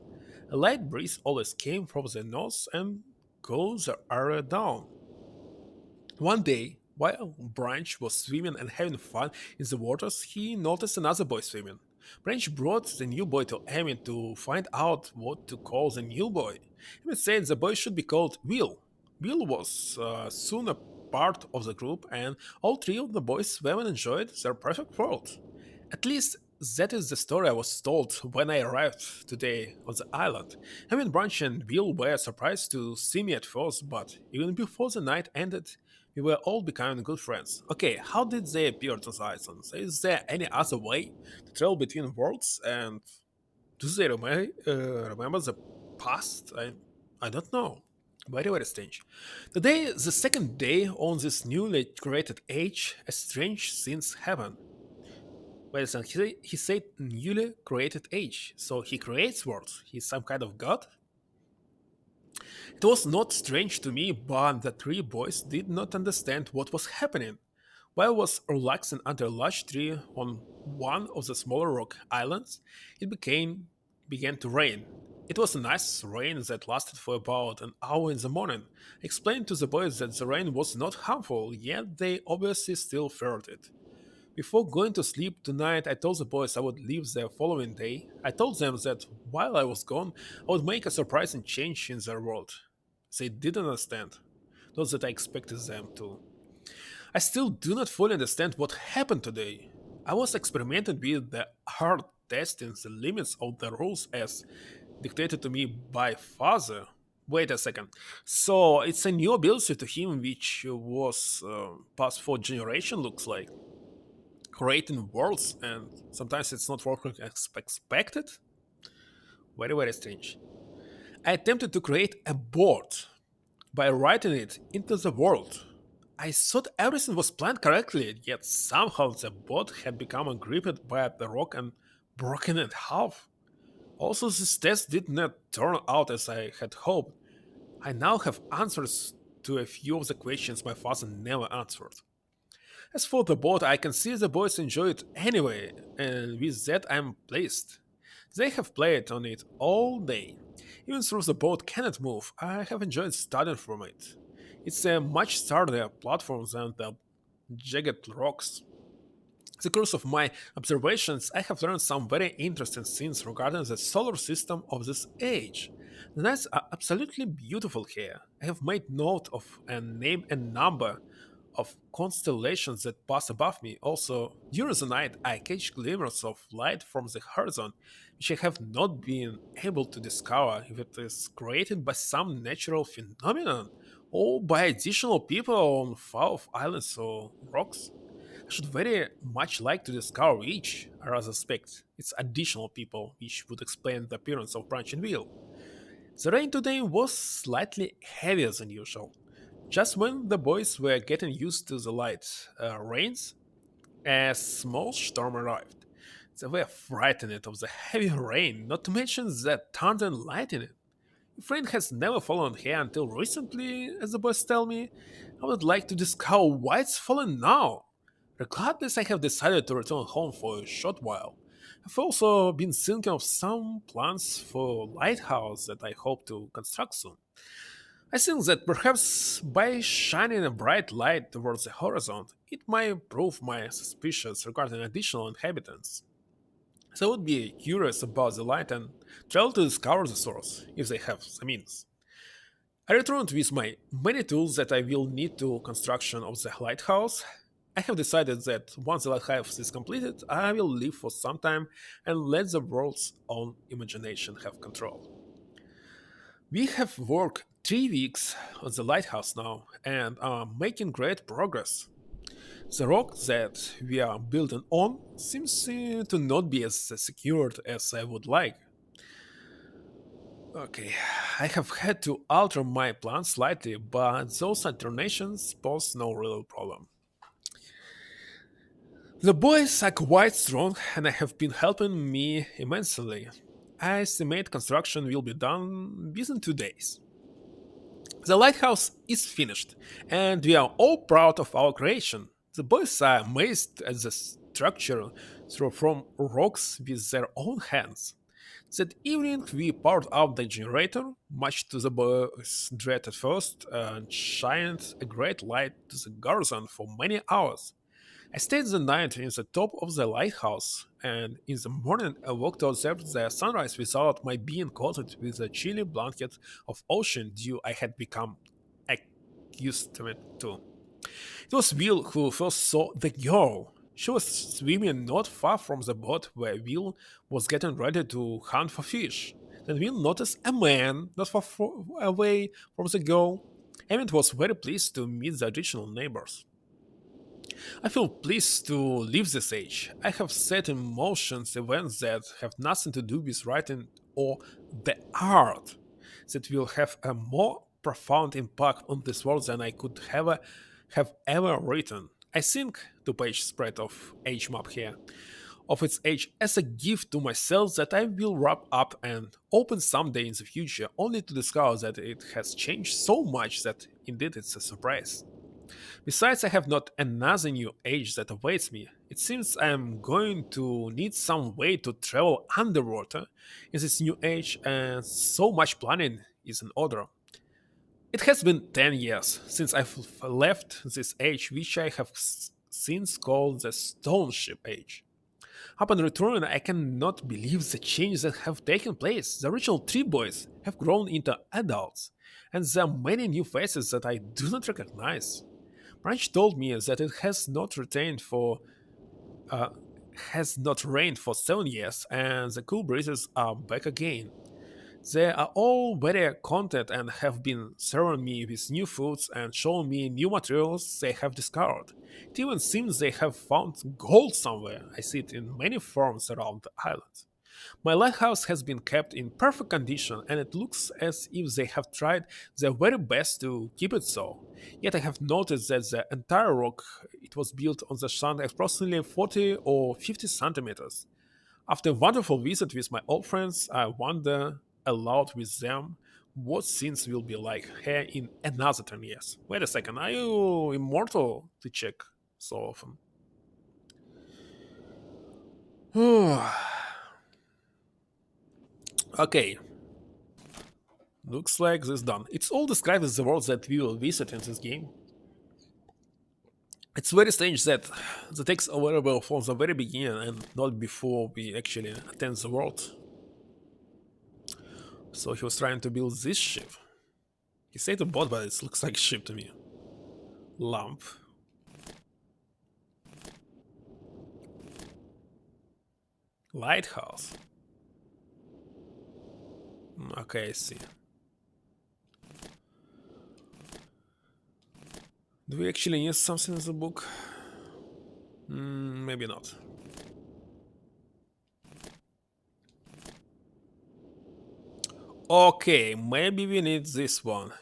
A light breeze always came from the north and cooled the area down. One day, while Branch was swimming and having fun in the waters, he noticed another boy swimming. Branch brought the new boy to Emmett to find out what to call the new boy. Emmett said the boy should be called Will. Will was soon a part of the group, and all 3 of the boys swam and enjoyed their perfect world. At least that is the story I was told when I arrived today on the island. Emmett, Branch, and Will were surprised to see me at first, but even before the night ended, We were all becoming good friends. Okay, how did they appear to the islands? Is there any other way to travel between worlds? And do they remember the past? I don't know. Very, very strange. Today, the second day on this newly created age, a strange things happen. Wait a second, he said newly created age. So he creates worlds. He's some kind of god? It was not strange to me, but the three boys did not understand what was happening. While I was relaxing under a large tree on one of the smaller rock islands, it began to rain. It was a nice rain that lasted for about an hour in the morning. I explained to the boys that the rain was not harmful, yet they obviously still feared it. Before going to sleep tonight, I told the boys I would leave the following day. I told them that while I was gone, I would make a surprising change in their world. They didn't understand, not that I expected them to. I still do not fully understand what happened today. I was experimenting with the hard testing the limits of the rules as dictated to me by father. Wait a second. So it's a new ability to him which was passed for generation looks like creating worlds, and sometimes it's not working as expected. Very, very strange. I attempted to create a board by writing it into the world. I thought everything was planned correctly, yet somehow the board had become gripped by the rock and broken in half. Also, this test did not turn out as I had hoped. I now have answers to a few of the questions my father never answered. As for the boat, I can see the boys enjoy it anyway, and with that I'm pleased. They have played on it all day. Even though the boat cannot move, I have enjoyed studying from it. It's a much sturdier platform than the jagged rocks. In the course of my observations, I have learned some very interesting things regarding the solar system of this age. The nights are absolutely beautiful here. I have made note of and named a number of constellations that pass above me. Also, during the night, I catch glimmers of light from the horizon, which I have not been able to discover if it is created by some natural phenomenon or by additional people on far off islands or rocks. I should very much like to discover which, I rather suspect it's additional people, which would explain the appearance of branch and wheel. The rain today was slightly heavier than usual. Just when the boys were getting used to the light rains, a small storm arrived. They were frightened of the heavy rain, not to mention the thunder and lightning. If rain has never fallen here until recently, as the boys tell me, I would like to discover why it's falling now. Regardless, I have decided to return home for a short while. I've also been thinking of some plans for a lighthouse that I hope to construct soon. I think that perhaps by shining a bright light towards the horizon, it might prove my suspicions regarding additional inhabitants. So I would be curious about the light and try to discover the source, if they have the means. I returned with my many tools that I will need to construction of the lighthouse. I have decided that once the lighthouse is completed, I will leave for some time and let the world's own imagination have control. We have worked 3 weeks on the lighthouse now and are making great progress. The rock that we are building on seems to not be as secured as I would like. Okay, I have had to alter my plan slightly, but those alternations pose no real problem. The boys are quite strong and have been helping me immensely. I estimate construction will be done within 2 days. The lighthouse is finished, and we are all proud of our creation. The boys are amazed at the structure through from rocks with their own hands. That evening, we powered up the generator, much to the boys' dread at first, and shined a great light to the garrison for many hours. I stayed the night in the top of the lighthouse, and in the morning I woke to observe the sunrise without my being coated with the chilly blanket of ocean dew I had become accustomed to. It was Will who first saw the girl. She was swimming not far from the boat where Will was getting ready to hunt for fish. Then Will noticed a man not far away from the girl. Emmett was very pleased to meet the original neighbors. I feel pleased to leave this age. I have set in motion events that have nothing to do with writing or the art that will have a more profound impact on this world than I could have ever written. I think two-page spread of age map here of its age as a gift to myself that I will wrap up and open someday in the future, only to discover that it has changed so much that indeed it's a surprise. Besides, I have not another new age that awaits me. It seems I am going to need some way to travel underwater in this new age, and so much planning is in order. It has been 10 years since I've left this age, which I have since called the Stone Ship Age. Upon return, I cannot believe the changes that have taken place. The original three boys have grown into adults, and there are many new faces that I do not recognize. Branch told me that it uh, has not rained for 7 years, and the cool breezes are back again. They are all very content and have been serving me with new foods and showing me new materials they have discovered. It even seems they have found gold somewhere. I see it in many forms around the island. My lighthouse has been kept in perfect condition, and it looks as if they have tried their very best to keep it so. Yet I have noticed that the entire rock it was built on the sand approximately 40 or 50 centimeters. After a wonderful visit with my old friends, I wonder aloud with them what things will be like here in another 10 years. Wait a second, are you immortal to check so often? Okay, looks like this done. It's all described as the world that we will visit in this game. It's very strange that the text available from the very beginning and not before we actually attend the world. So he was trying to build this ship. He said a boat, but it looks like a ship to me. Lamp. Lighthouse. Okay, I see. Do we actually need something in the book? Maybe not. Okay, maybe we need this one.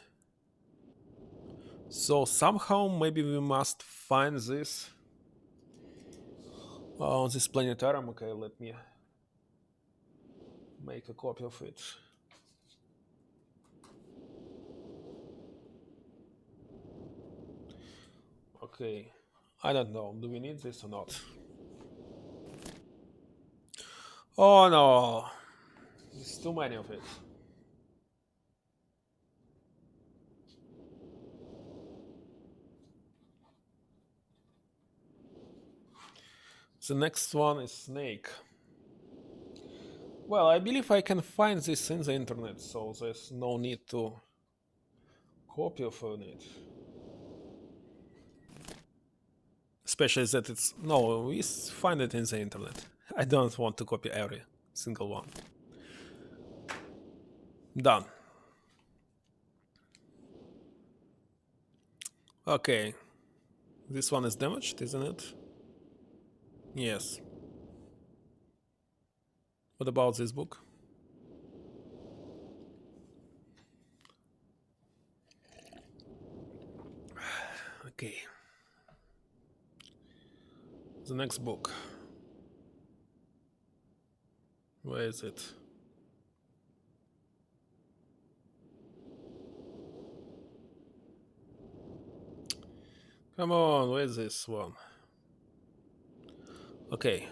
So somehow maybe we must find this on this planetarium. Okay, let me make a copy of it. Okay, I don't know. Do we need this or not? Oh no, there's too many of it. The next one is snake. Well, I believe I can find this in the internet, so there's no need to copy of it. Especially that it's no, we find it in the internet. I don't want to copy every single one. Done. Okay, this one is damaged, isn't it? Yes. What about this book? Okay. The next book. Where is it? Come on, where is this one? Okay,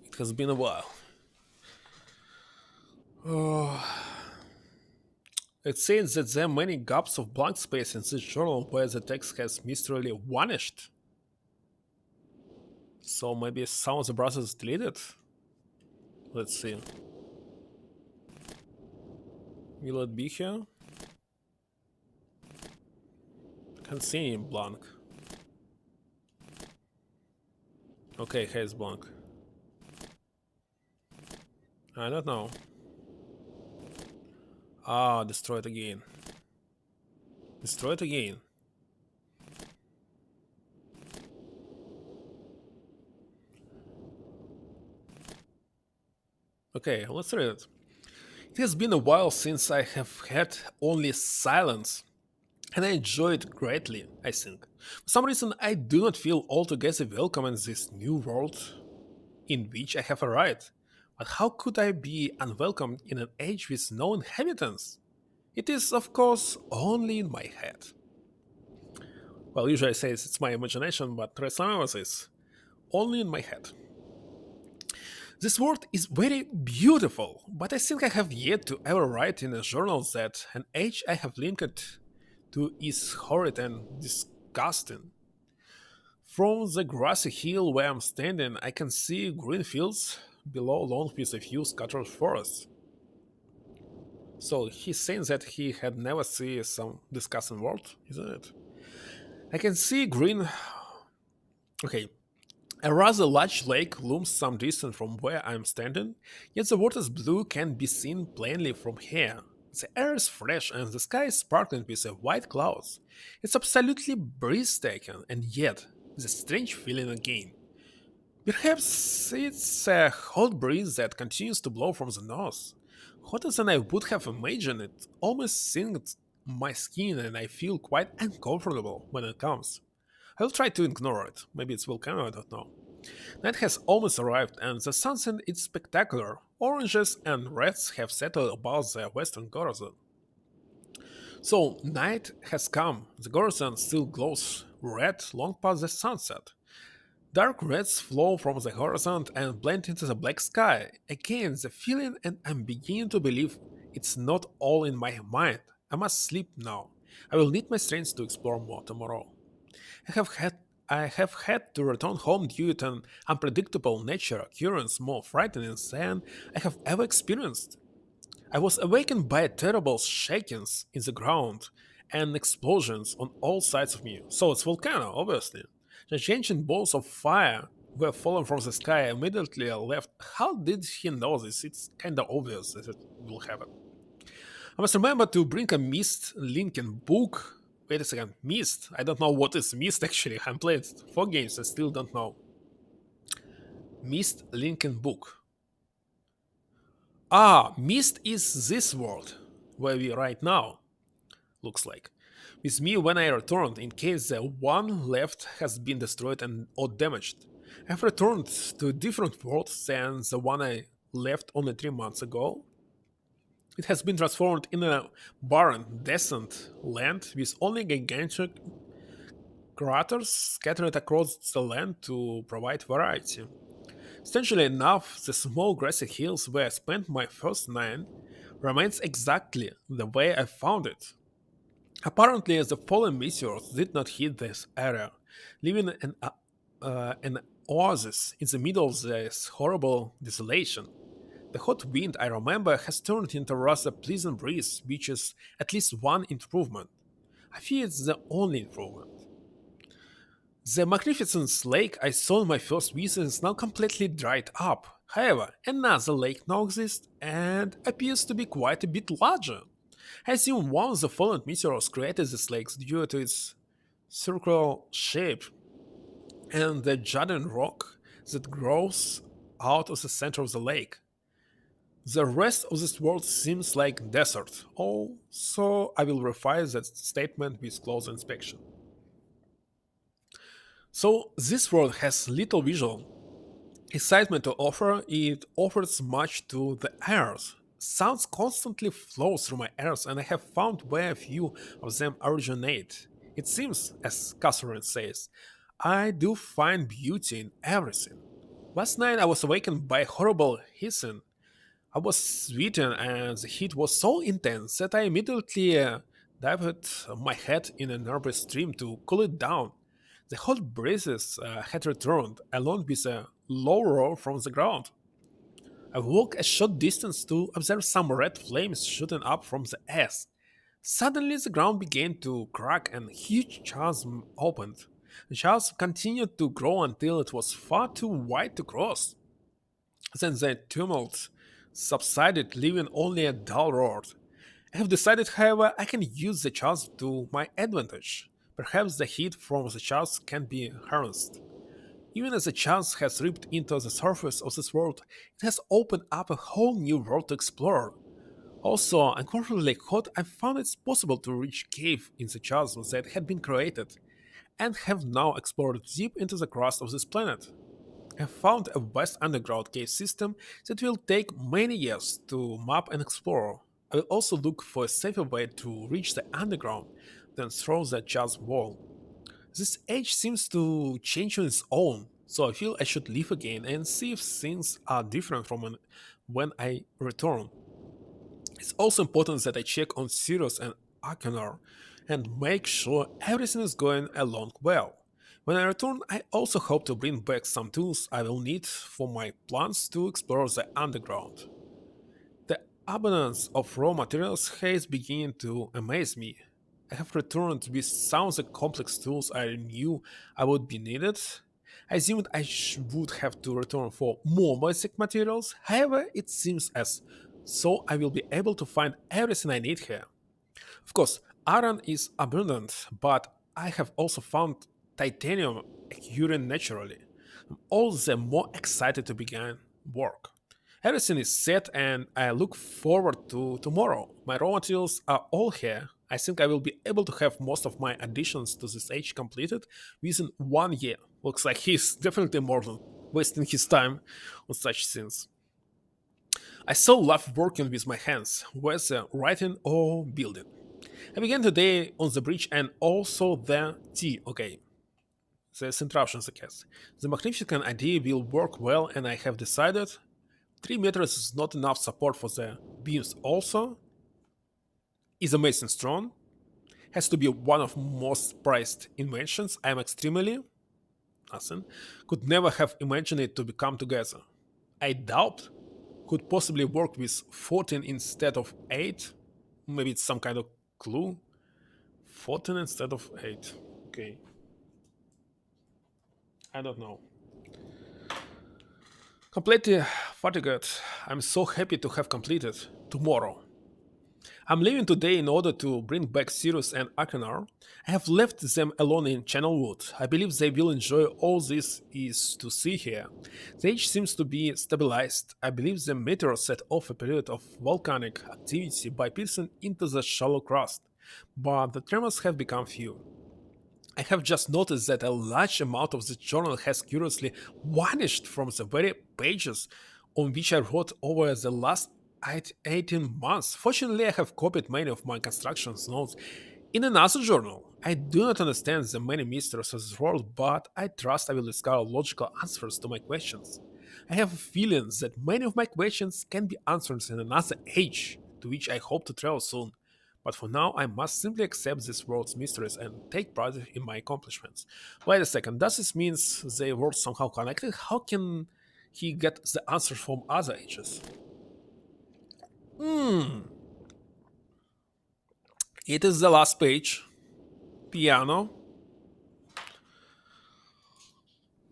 it has been a while. Oh. It seems that there are many gaps of blank space in this journal where the text has mysteriously vanished. So maybe some of the brothers deleted? Let's see. Will it be here? Can't see any blank. Okay, here is blank. I don't know. Ah, destroyed again. Destroy it again. Okay, let's read it. It has been a while since I have had only silence, and I enjoy it greatly, I think. For some reason, I do not feel altogether welcome in this new world in which I have arrived. But how could I be unwelcome in an age with no inhabitants? It is, of course, only in my head. Well, usually I say it's my imagination, but let's remember this. Only in my head. This world is very beautiful, but I think I have yet to ever write in a journal that an age I have linked to is horrid and disgusting. From the grassy hill where I'm standing, I can see green fields below long with a few scattered forests. So he's saying that he had never seen some disgusting world, isn't it? I can see green. Okay, a rather large lake looms some distance from where I am standing, yet the water's blue can be seen plainly from here. The air is fresh and the sky is sparkling with a white clouds. It's absolutely breathtaking, and yet the strange feeling again. Perhaps it's a hot breeze that continues to blow from the north. Hotter than I would have imagined, it almost sings my skin and I feel quite uncomfortable when it comes. I'll try to ignore it. Maybe it's volcano, I don't know. Night has almost arrived and the sunset is spectacular. Oranges and reds have settled above the western horizon. So night has come. The horizon still glows red long past the sunset. Dark reds flow from the horizon and blend into the black sky. Again, the feeling, and I'm beginning to believe it's not all in my mind. I must sleep now. I will need my strength to explore more tomorrow. I have had I have had to return home due to an unpredictable nature occurrence more frightening than I have ever experienced. I was awakened by terrible shakings in the ground and explosions on all sides of me. So it's volcano, obviously. The ancient balls of fire were fallen from the sky immediately left. How did he know this? It's kinda obvious that it will happen. I must remember to bring a Myst Lincoln book. Wait a second, Myst? I don't know what is Myst actually. I'm played 4 games, I still don't know. Myst Lincoln book. Ah, Myst is this world where we right now, looks like. With me when I returned, in case the one left has been destroyed and or damaged. I've returned to a different world than the one I left only 3 months ago. It has been transformed in a barren, descent land with only gigantic craters scattered across the land to provide variety. Strangely enough, the small grassy hills where I spent my first night remains exactly the way I found it. Apparently, the fallen meteors did not hit this area, leaving an oasis in the middle of this horrible desolation. The hot wind I remember has turned into a rather pleasant breeze, which is at least one improvement. I fear it's the only improvement. The magnificent lake I saw in my first visit is now completely dried up. However, another lake now exists and appears to be quite a bit larger. I assume one of the fallen meteors created this lake due to its circular shape and the jagged rock that grows out of the center of the lake. The rest of this world seems like desert, also I will revise that statement with close inspection. So this world has little visual excitement to offer, it offers much to the ears. Sounds constantly flow through my ears, and I have found where a few of them originate. It seems, as Catherine says, I do find beauty in everything. Last night I was awakened by horrible hissing. I was sweating, and the heat was so intense that I immediately dived my head in a nearby stream to cool it down. The hot breezes had returned, along with a low roar from the ground. I walked a short distance to observe some red flames shooting up from the earth. Suddenly, the ground began to crack and a huge chasm opened. The chasm continued to grow until it was far too wide to cross. Then the tumult subsided, leaving only a dull roar. I have decided, however, I can use the chance to my advantage. Perhaps the heat from the chance can be harnessed. Even as the chance has ripped into the surface of this world, it has opened up a whole new world to explore. Also, unfortunately hot, I found it's possible to reach cave in the chasm that had been created, and have now explored deep into the crust of this planet. I have found a vast underground cave system that will take many years to map and explore. I will also look for a safer way to reach the underground than through the chasm wall. This age seems to change on its own, so I feel I should leave again and see if things are different from when I return. It's also important that I check on Sirius and Achenar and make sure everything is going along well. When I return, I also hope to bring back some tools I will need for my plans to explore the underground. The abundance of raw materials has begun to amaze me. I have returned with some of the complex tools I knew I would be needed. I assumed would have to return for more basic materials, however, it seems as so I will be able to find everything I need here. Of course, iron is abundant, but I have also found titanium occurring naturally. I'm all the more excited to begin work. Everything is set and I look forward to tomorrow. My raw materials are all here. I think I will be able to have most of my additions to this age completed within 1 year. Looks like he's definitely more than wasting his time on such things. I so love working with my hands, whether writing or building. I began today on the bridge and also the T. Okay, there's interruptions, I guess. The magnificent idea will work well, and I have decided 3 meters is not enough support for the beams. Also, is amazing strong. Has to be one of most prized inventions. I am extremely nothing. Could never have imagined it to become together. I doubt could possibly work with 14 instead of 8. Maybe it's some kind of clue. 14 instead of 8. Okay. I don't know. Completely fatigued. I'm so happy to have completed tomorrow. I'm leaving today in order to bring back Sirius and Achenar. I have left them alone in Channelwood. I believe they will enjoy all this is to see here. The age seems to be stabilized. I believe the meteor set off a period of volcanic activity by piercing into the shallow crust, but the tremors have become few. I have just noticed that a large amount of the journal has curiously vanished from the very pages on which I wrote over the last 18 months. Fortunately, I have copied many of my construction notes in another journal. I do not understand the many mysteries of this world, but I trust I will discover logical answers to my questions. I have a feeling that many of my questions can be answered in another age, to which I hope to travel soon. But for now, I must simply accept this world's mysteries and take pride in my accomplishments. Wait a second, does this mean they were somehow connected? How can he get the answers from other ages? Hmm, it is the last page. Piano.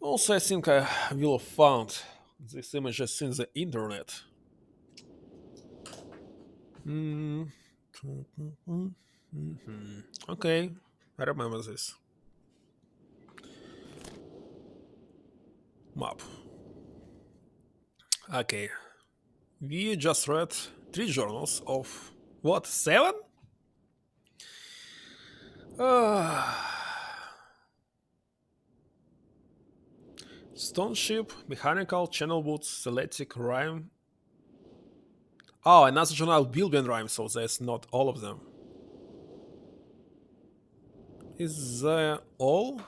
Also, I think I will have found these images in the internet. Hmm. Okay, I remember this map. Okay, we just read 3 journals of what, 7? Stone ship, mechanical, channel wood, celtic rhyme. Oh, another journal building rhyme, so that's not all of them. Is that all?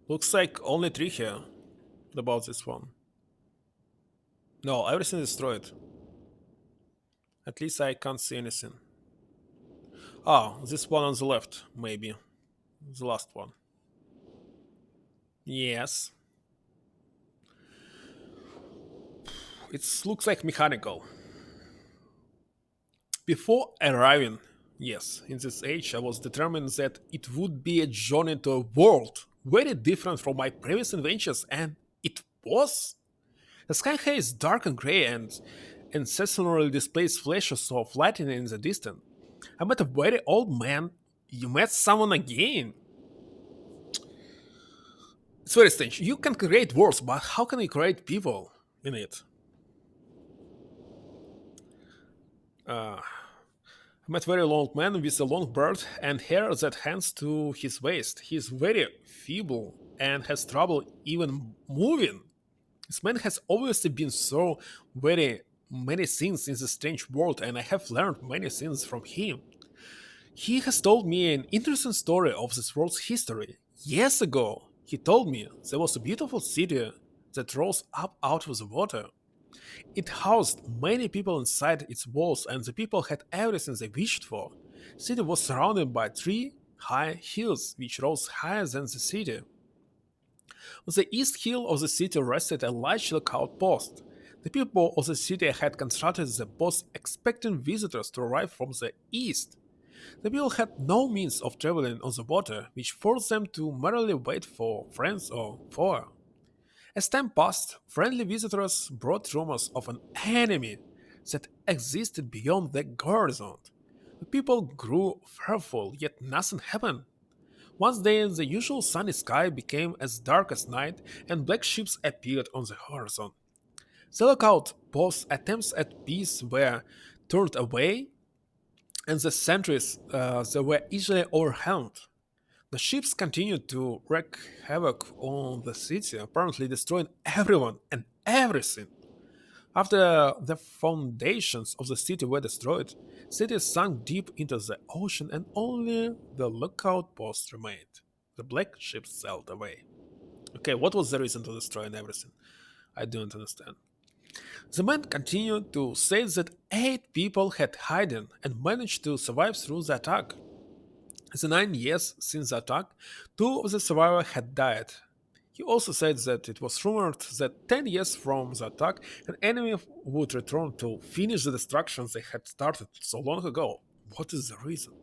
Looks like only 3 here about this one. No, everything is destroyed. At least I can't see anything. Ah, this one on the left, maybe. The last one. Yes. It looks like mechanical. Before arriving, yes, in this age, I was determined that it would be a journey to a world very different from my previous adventures, and it was. The sky here is dark and gray, and incessantly displays flashes of lightning in the distance. I met a very old man. You met someone again. It's very strange. You can create worlds, but how can you create people in it? Uh, I met very long man with a long beard and hair that hangs to his waist. He is very feeble and has trouble even moving. This man has obviously been through very many things in this strange world, and I have learned many things from him. He has told me an interesting story of this world's history. Years ago, he told me there was a beautiful city that rose up out of the water. It housed many people inside its walls, and the people had everything they wished for. The city was surrounded by three high hills, which rose higher than the city. On the east hill of the city rested a large lookout post. The people of the city had constructed the post expecting visitors to arrive from the east. The people had no means of traveling on the water, which forced them to merely wait for friends or foe. As time passed, friendly visitors brought rumors of an enemy that existed beyond the horizon. The people grew fearful, yet nothing happened. One day, the usual sunny sky became as dark as night, and black ships appeared on the horizon. The lookout post's attempts at peace were turned away, and the sentries they were easily overwhelmed. The ships continued to wreak havoc on the city, apparently destroying everyone and everything. After the foundations of the city were destroyed, cities sank deep into the ocean and only the lookout post remained. The black ships sailed away. Okay, what was the reason to destroy and everything? I don't understand. The man continued to say that 8 people had hidden and managed to survive through the attack. In the 9 years since the attack, 2 of the survivors had died. He also said that it was rumored that 10 years from the attack, an enemy would return to finish the destruction they had started so long ago. What is the reason?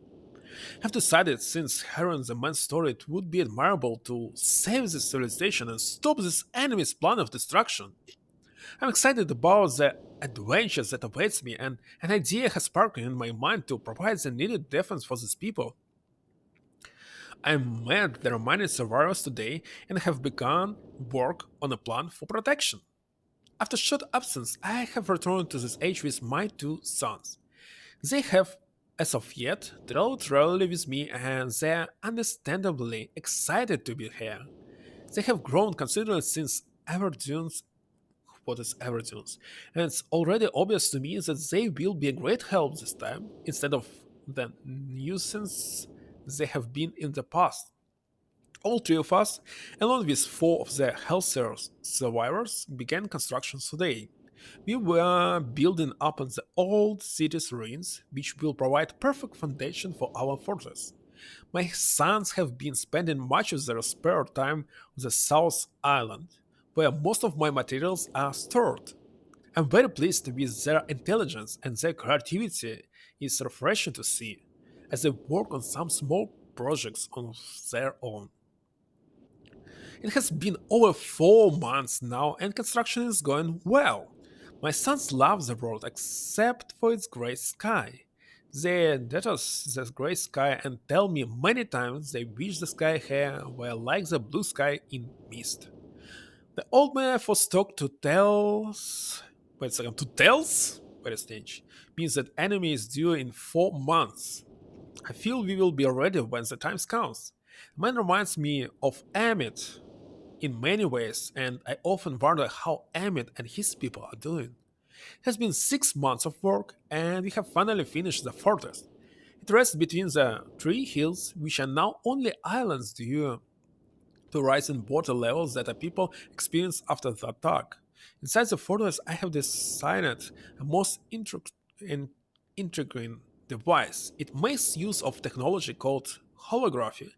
I've decided, since hearing the man's story, it would be admirable to save this civilization and stop this enemy's plan of destruction. I'm excited about the adventures that awaits me, and an idea has sparked in my mind to provide the needed defense for these people. I met the remaining survivors today and have begun work on a plan for protection. After short absence, I have returned to this age with my 2 sons. They have, as of yet, traveled rarely with me and they are understandably excited to be here. They have grown considerably since Everdunes. What is Everdunes? And it's already obvious to me that they will be a great help this time instead of the nuisance they have been in the past. All 3 of us, along with 4 of the healthier survivors, began construction today. We were building up on the old city's ruins, which will provide perfect foundation for our fortress. My sons have been spending much of their spare time on the South Island, where most of my materials are stored. I'm very pleased with their intelligence and their creativity is refreshing to see, as they work on some small projects on their own. It has been over 4 months now and construction is going well. My sons love the world except for its gray sky. They detest the gray sky and tell me many times they wish the sky here were like the blue sky in Myst. The old man forestock to tells. Wait a second, to tells? Very strange. Means that enemy is due in 4 months. I feel we will be ready when the time comes. The man reminds me of Amit in many ways, and I often wonder how Amit and his people are doing. It has been 6 months of work, and we have finally finished the fortress. It rests between the 3 hills, which are now only islands due to rising water levels that the people experienced after the attack. Inside the fortress, I have designed a most intriguing device. It makes use of technology called holography.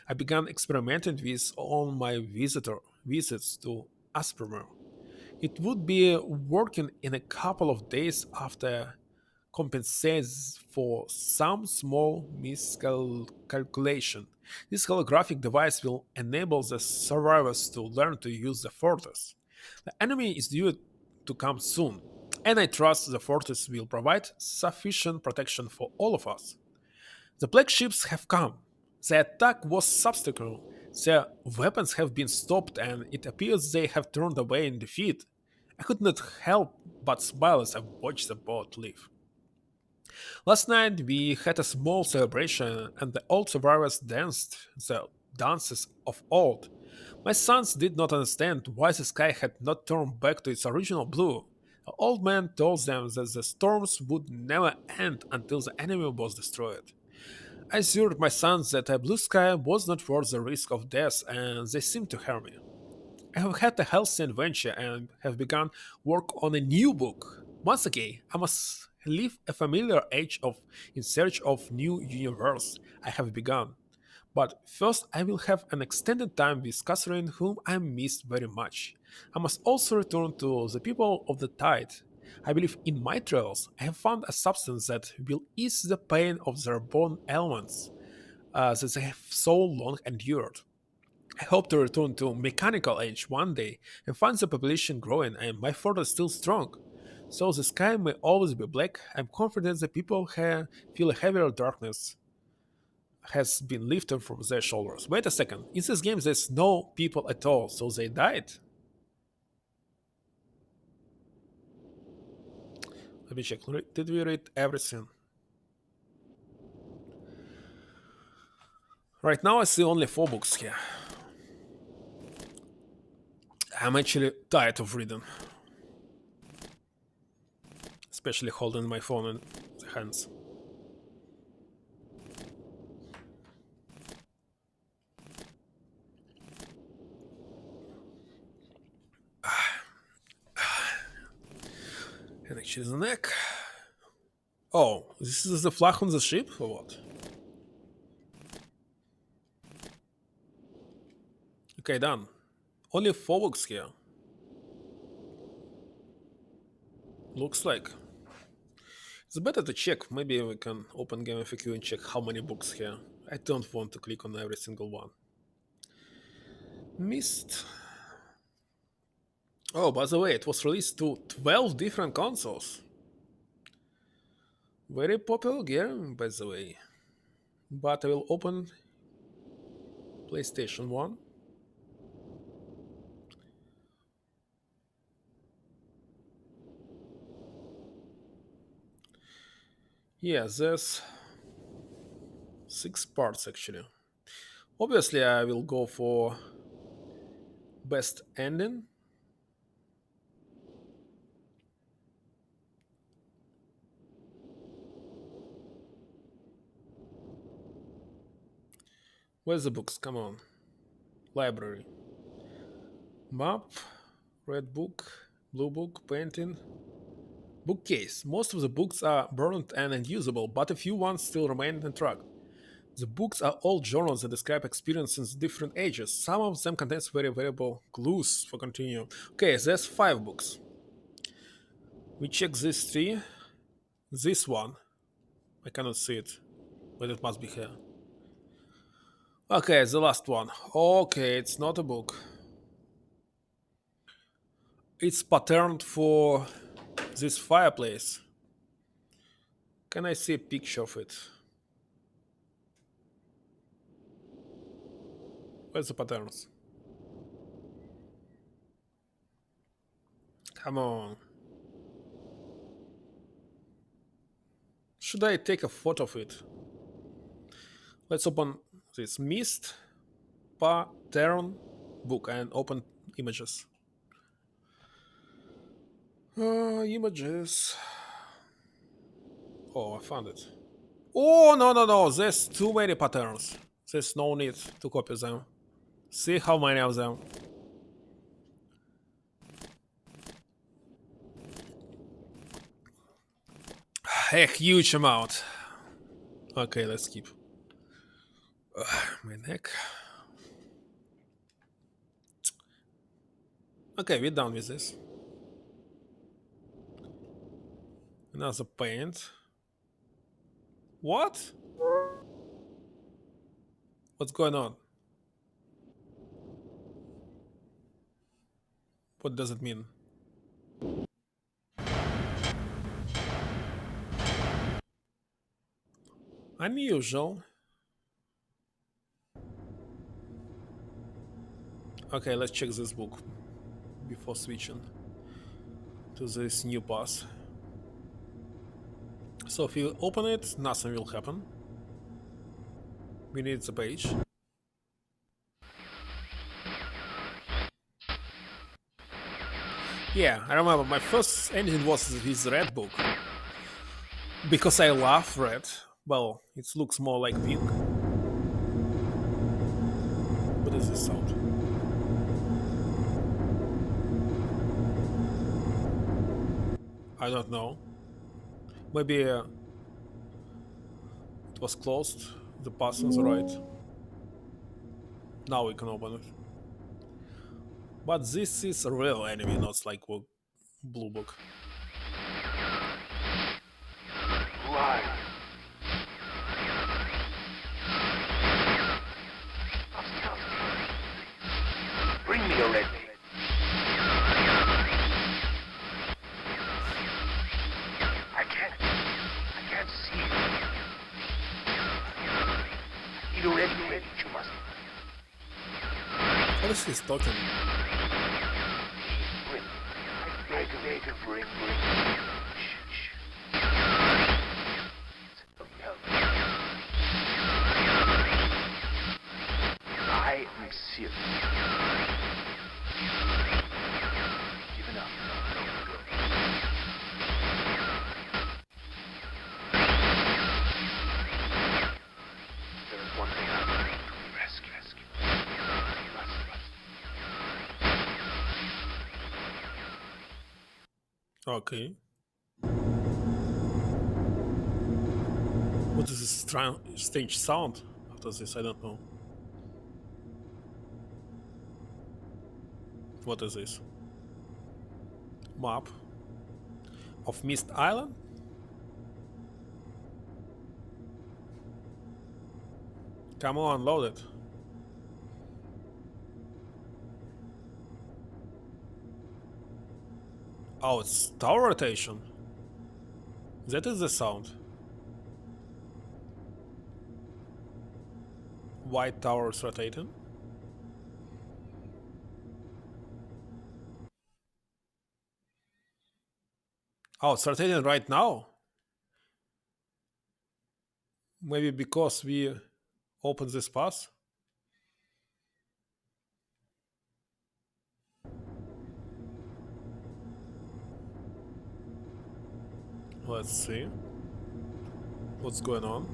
I began experimenting with on my visits to Asperger. It would be working in a couple of days after compensates for some small miscalculation. This holographic device will enable the survivors to learn to use the fortress. The enemy is due to come soon. and I trust the fortress will provide sufficient protection for all of us. The black ships have come. The attack was substantial. Their weapons have been stopped, and it appears they have turned away in defeat. I could not help but smile as I watched the boat leave. Last night we had a small celebration, and the old survivors danced the dances of old. My sons did not understand why the sky had not turned back to its original blue. The old man told them that the storms would never end until the enemy was destroyed. I assured my sons that a blue sky was not worth the risk of death, and they seemed to hear me. I have had a healthy adventure and have begun work on a new book. Once again, I must leave a familiar age of in search of new universe I have begun. But first I will have an extended time with Catherine whom I miss very much. I must also return to the people of the tide. I believe in my travels I have found a substance that will ease the pain of their bone ailments that they have so long endured. I hope to return to mechanical age one day and find the population growing and my fortress still strong. So the sky may always be black. I'm confident that people feel a heavier darkness has been lifted from their shoulders. Wait a second. In this game, there's no people at all, so they died. Let me check. Did we read everything? Right now, I see only 4 books here. I'm actually tired of reading, especially holding my phone in the hands. And actually, the neck. Oh, this is the flag on the ship, or what? Okay, done. Only 4 books here. Looks like. It's better to check. Maybe we can open Game FAQ and check how many books here. I don't want to click on every single one. Myst. Oh, by the way, it was released to 12 different consoles. Very popular game, by the way. But I will open PlayStation 1. Yeah, there's 6 parts actually. Obviously, I will go for best ending. Where's the books? Come on. Library. Map. Red book. Blue book. Painting. Bookcase. Most of the books are burned and unusable, but a few ones still remain intact. The books are all journals that describe experiences in different ages. Some of them contain very valuable clues for continuing. Okay, there's 5 books. We check these 3. This one. I cannot see it, but it must be here. Okay, the last one. Okay, it's not a book. It's patterned for this fireplace. Can I see a picture of it? Where's the patterns? Come on. Should I take a photo of it? Let's open this Myst pattern book and open images. Images. Oh, I found it. Oh, no, no, no. There's too many patterns. There's no need to copy them. See how many of them. A huge amount. Okay, let's keep. My neck. Okay, we're done with this. Another paint. What? What's going on? What does it mean? Unusual. Okay, let's check this book before switching to this new pass. So if you open it, nothing will happen. We need the page. Yeah, I remember my first engine was this red book. Because I love red. Well, it looks more like pink. What is this sound? I don't know. Maybe it was closed. The pass on the right. Now we can open it. But this is a real enemy, not like blue book. Lies. Bring me a red. I can't see it. I need a red, you must. What is this talking? Bring. I beg of you to bring. Shh. Help me. I am serious. Give it up. There is one thing I want to rescue. Okay. What is this strange sound after this? I don't know. What is this? Map of Myst Island? Come on, load it. Oh, it's tower rotation. That is the sound. White towers rotating. Oh, it's rotating right now. Maybe because we opened this pass. Let's see what's going on.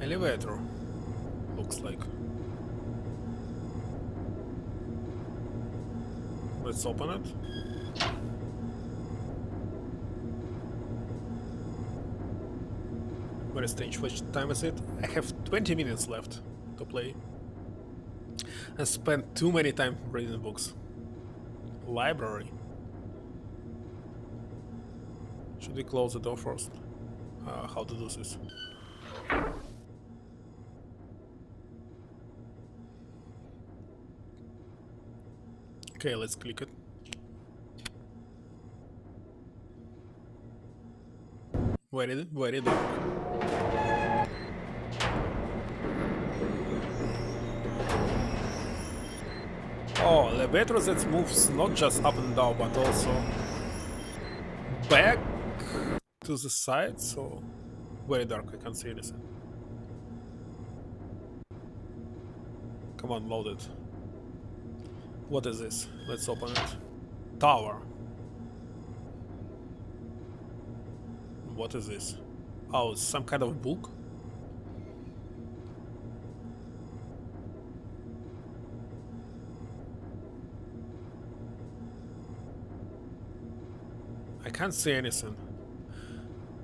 Elevator, looks like. Let's open it. Very strange. Which time is it? I have 20 minutes left to play. I spent too many time reading books. Library. Should we close the door first? How to do this? Okay, let's click it. Very dark. Oh, elevator that moves not just up and down, but also back to the side, so very dark, I can't see anything. Come on, load it. What is this? Let's open it. Tower. What is this? Oh, it's some kind of book? I can't see anything.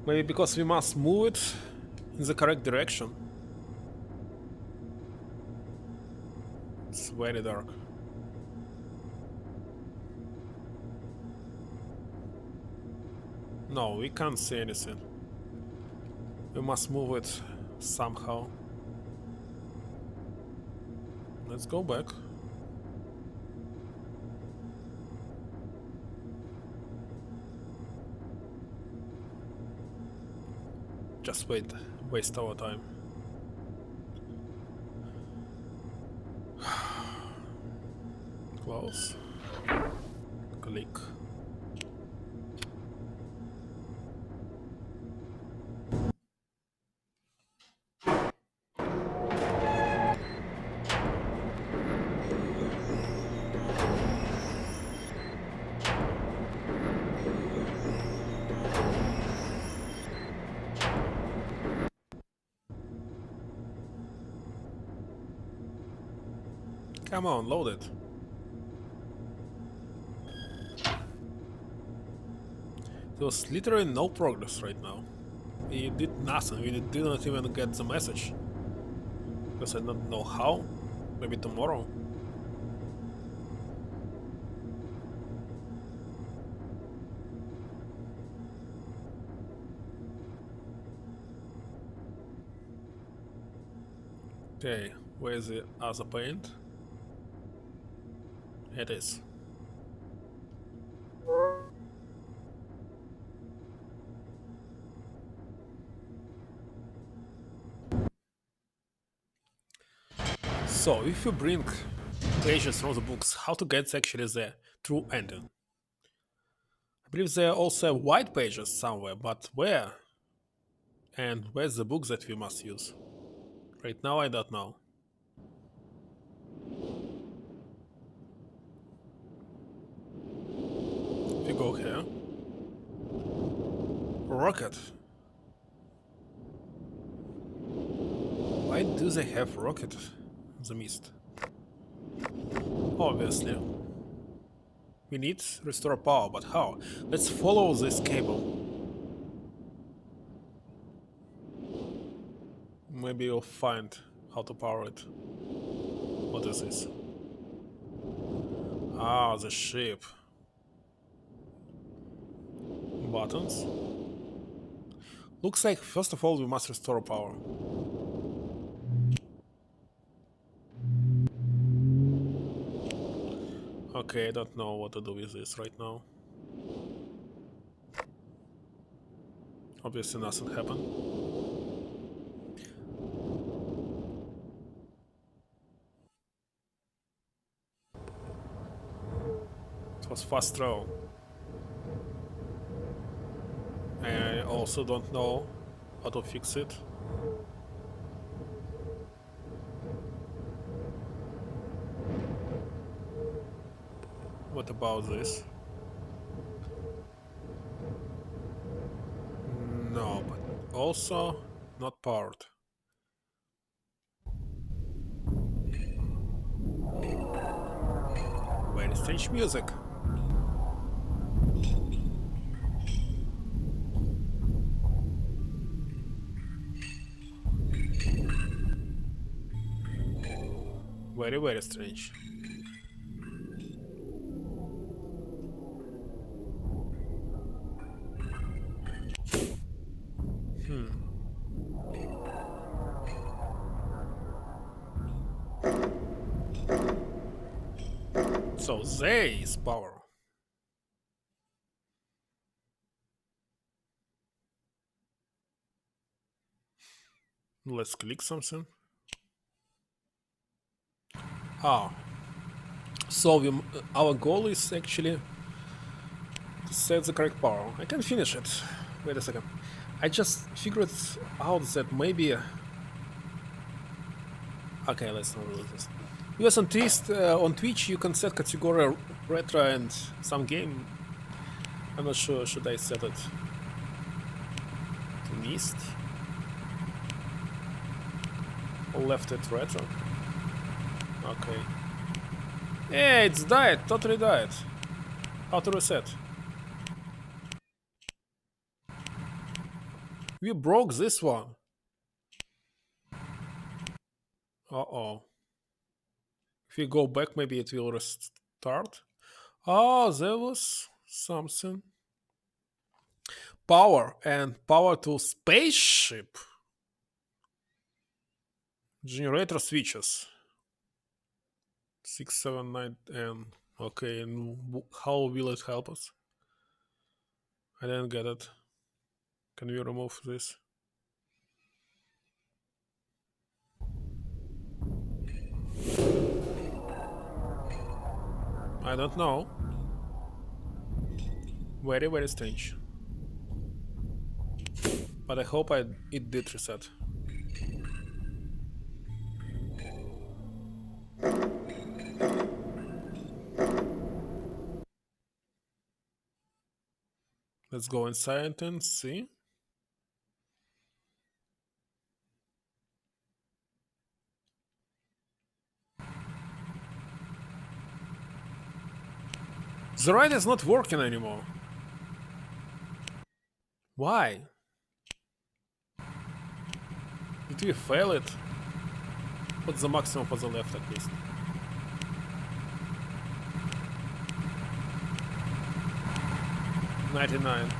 Maybe because we must move it in the correct direction. It's very dark. No, we can't see anything. We must move it somehow. Let's go back. Just waste our time. Close. Click. Come on, load it. There was literally no progress right now. We did nothing. We didn't even get the message. Because I don't know how. Maybe tomorrow. Okay, where's the other paint? It is. So, if you bring pages from the books, how to get actually the true ending? I believe there are also white pages somewhere, but where? And where's the book that we must use? Right now, I don't know. We go here. Rocket. Why do they have rocket? The Myst. Obviously. We need restore power, but how? Let's follow this cable. Maybe you'll find how to power it. What is this? Ah, the ship. Buttons. Looks like first of all we must restore power. Okay, I don't know what to do with this right now. Obviously nothing happened. It was fast throw. I also don't know how to fix it. What about this? No, but also not powered. Very strange music. Very, very strange. So there is power. Let's click something. Ah, so our goal is actually to set the correct power. I can finish it. Wait a second. I just figured out that maybe. Okay, let's not do this. Yes, on Twitch you can set category retro and some game. I'm not sure. Should I set it to Myst or left it retro? Okay. Yeah, it's died. Totally died. How to reset? We broke this one. Uh-oh. If we go back, maybe it will restart. Oh, there was something. Power and power to spaceship. Generator switches. 6, 7, 9, and okay, and how will it help us? I didn't get it. Can we remove this? I don't know. Very, very strange. But I hope it did reset. Let's go inside and see. The ride is not working anymore. Why? Did we fail it? What's the maximum for the left at least? $99.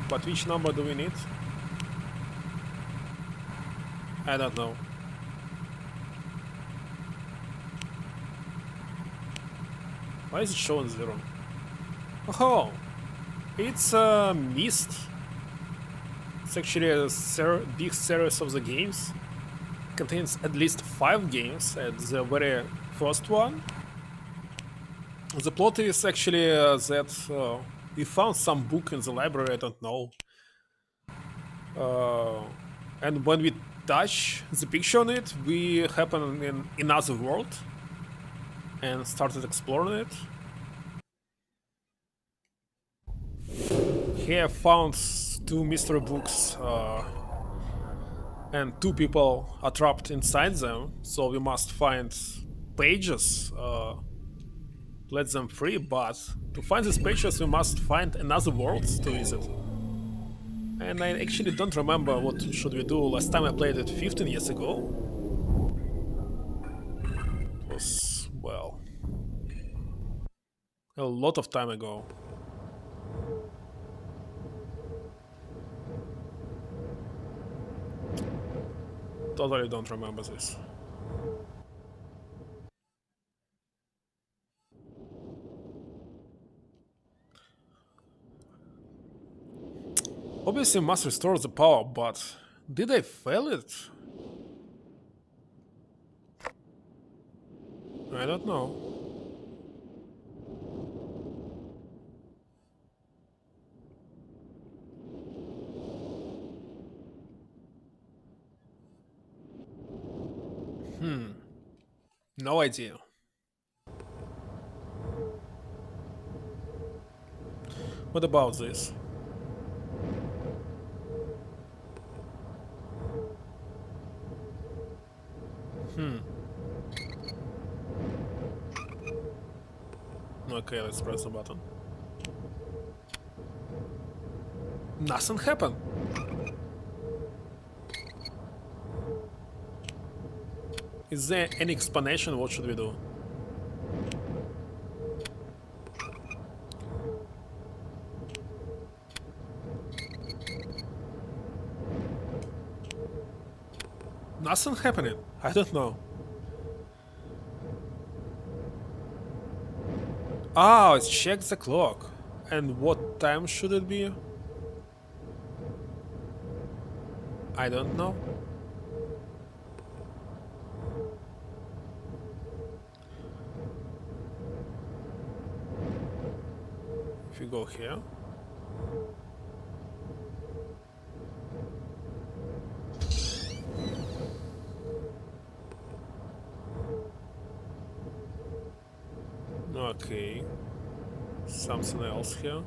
But which number do we need? I don't know. Why is it showing 0? Oh, it's Myst. It's actually a big series of the games. It contains at least 5 games, and the very first one. The plot is actually that we found some book in the library, I don't know. And when we touch the picture on it, we happen in another world and started exploring it. Here I found 2 mystery books, and 2 people are trapped inside them, so we must find pages, let them free, but to find these pages we must find another world to visit. And I actually don't remember what should we do. Last time I played it 15 years ago. It was, well, a lot of time ago. Totally don't remember this. Obviously must restore the power, but did I fail it? I don't know. No idea. What about this? Okay, let's press the button. Nothing happened. Is there any explanation? What should we do? Nothing happening. I don't know. Oh, it's check the clock. And what time should it be? I don't know. If you go here. Okay. Something else here.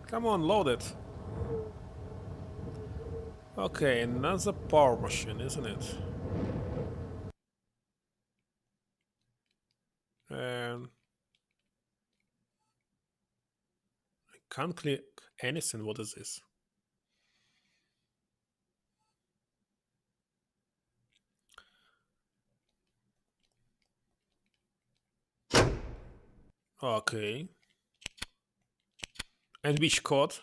Come on, load it. Okay, another power machine, isn't it? And I can't click anything. What is this? Okay. And which code?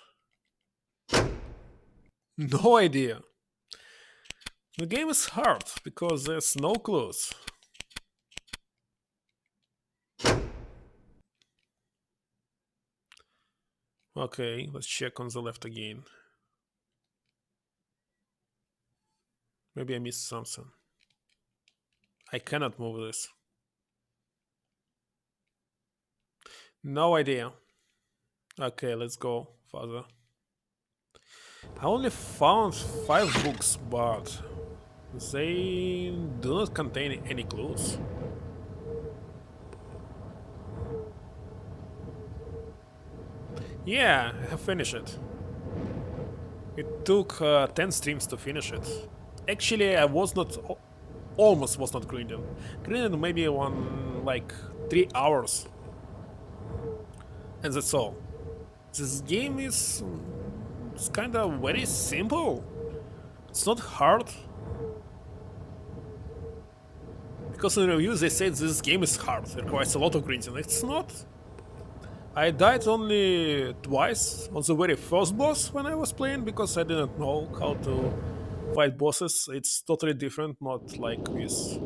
No idea. The game is hard because there's no clues. Okay, let's check on the left again. Maybe I missed something. I cannot move this. No idea. Okay, let's go further. I only found 5 books, but they do not contain any clues. Yeah, I have finished it. It took 10 streams to finish it. Actually, I was not, almost was not grinding. Grinding maybe like 3 hours. And that's all. This game is it's kind of very simple. It's not hard. Because in reviews they said this game is hard, it requires a lot of grinding. It's not. I died only twice on the very first boss when I was playing because I didn't know how to fight bosses. It's totally different, not like with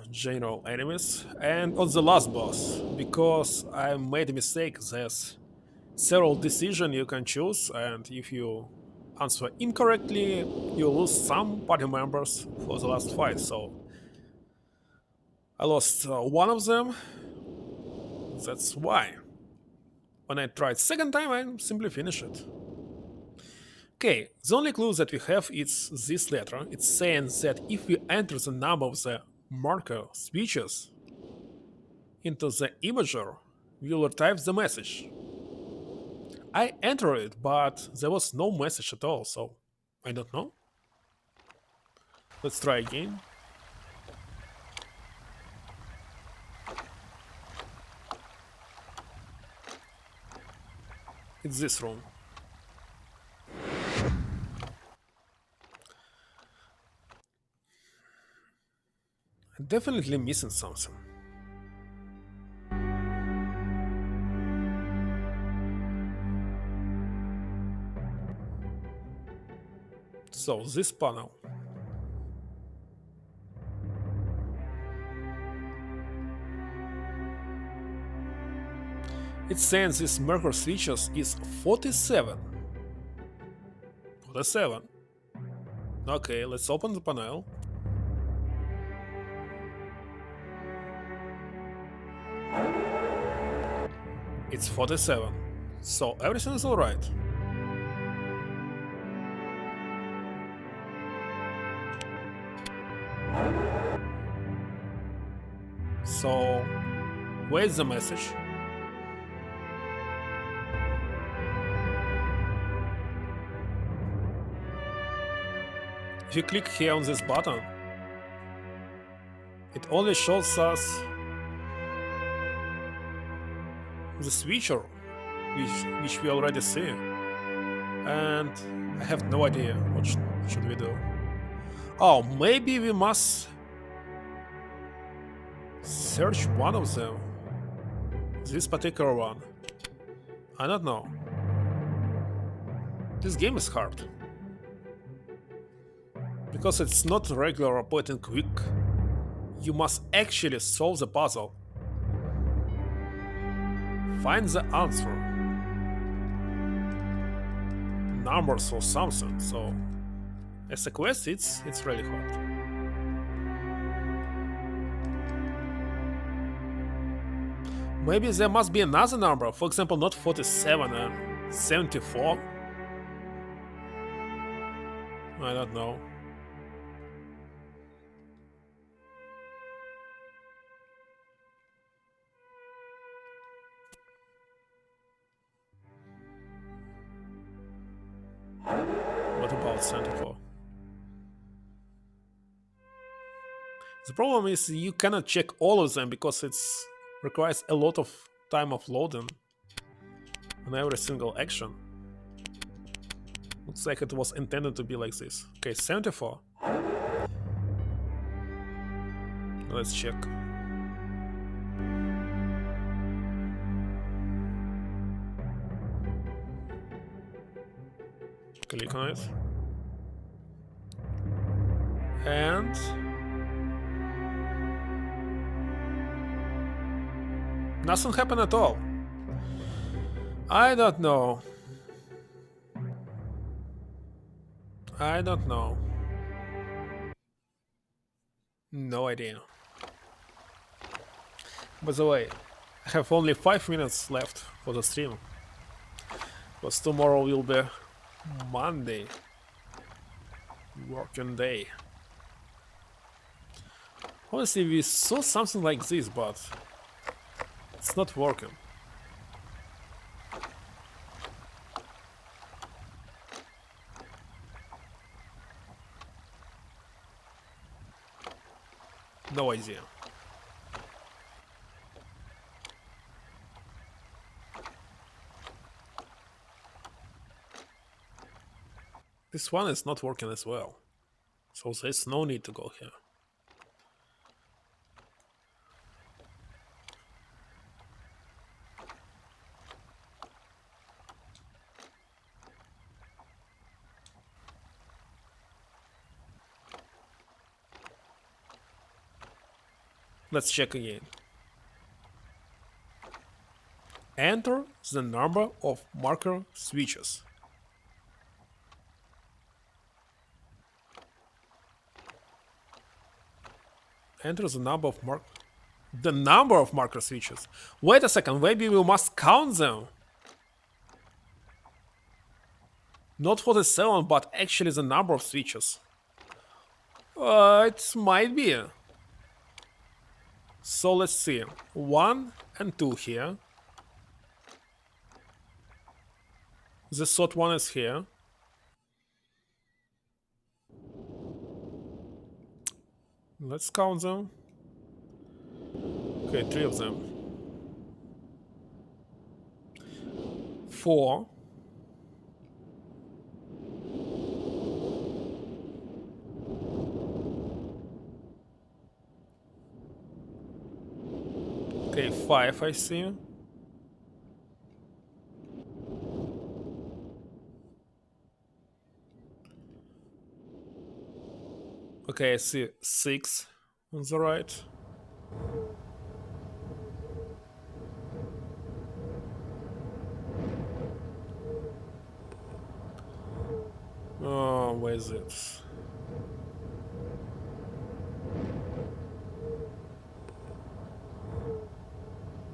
general enemies. And on the last boss, because I made a mistake, there's several decisions you can choose, and if you answer incorrectly, you lose some party members for the last fight. So I lost one of them. That's why. When I tried second time, I simply finished it. Okay, the only clue that we have is this letter. It's saying that if we enter the number of the marker switches into the imager, we will type the message. I entered it, but there was no message at all, so I don't know. Let's try again. It's this room. I'm definitely missing something. So, this panel. It's saying this marker switches is 47. 47. Okay, let's open the panel. It's 47. So everything is alright. So, where's the message? If you click here on this button, it only shows us the switcher, which we already see. And I have no idea what should we do. Oh, maybe we must search one of them. This particular one. I don't know. This game is hard. Because it's not regular point and click. You must actually solve the puzzle. Find the answer. Numbers or something, so as a quest it's really hard. Maybe there must be another number, for example not 47 and 74. I don't know. What about 74? The problem is you cannot check all of them because it requires a lot of time of loading on every single action. Looks like it was intended to be like this. Okay, 74. Let's check. Click on it. And nothing happened at all. I don't know. I don't know. No idea. By the way, I have only 5 minutes left for the stream. Because tomorrow will be Monday. Working day. Honestly, we saw something like this, but it's not working. No idea. This one is not working as well. So there's no need to go here. Let's check again. Enter the number of marker switches. Enter the number of marker switches. Wait a second, maybe we must count them. Not 47, but actually the number of switches. It might be. So let's see. 1 and 2 here. The third one is here. Let's count them. Okay, 3 of them. 4. Okay, 5 I see. Okay, I see 6 on the right. Oh, where is it?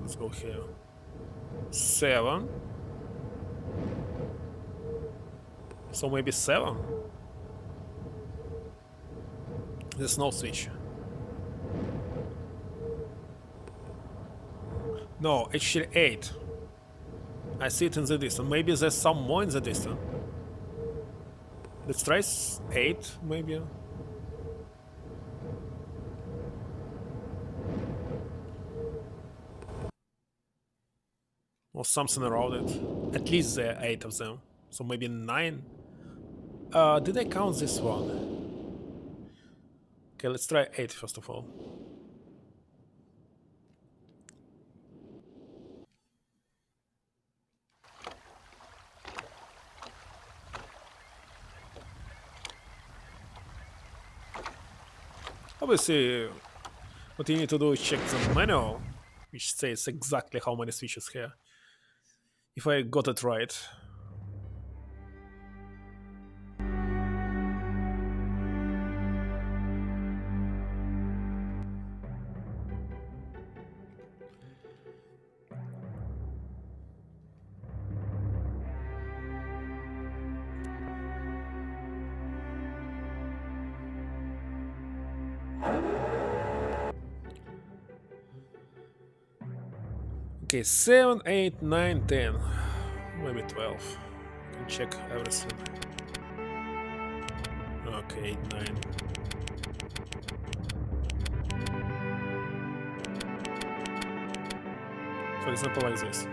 Let's go here. 7. So maybe 7. There's no switch. No, actually 8. I see it in the distance. Maybe there's some more in the distance. Let's try 8, maybe. Or something around it. At least there are 8 of them. So maybe 9. Did I count this one? Okay, let's try 8 first of all. Obviously, what you need to do is check the manual, which says exactly how many switches here. If I got it right. Okay, 7, 8, 9, 10. Maybe 12. I can check everything. Okay, 8, 9. For example, like this.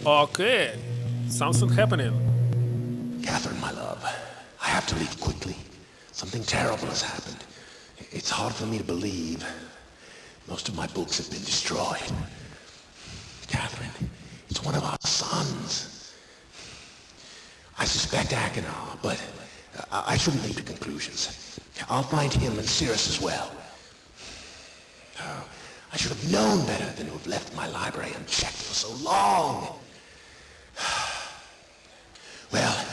Okay, something happening. Catherine, my love, I have have to leave quickly. Something terrible has happened. It's hard for me to believe. Most of my books have been destroyed. Catherine, it's one of our sons. I suspect Achenar, but I shouldn't leap to conclusions. I'll find him and Cirrus as well. Oh, I should have known better than to have left my library unchecked for so long. Well,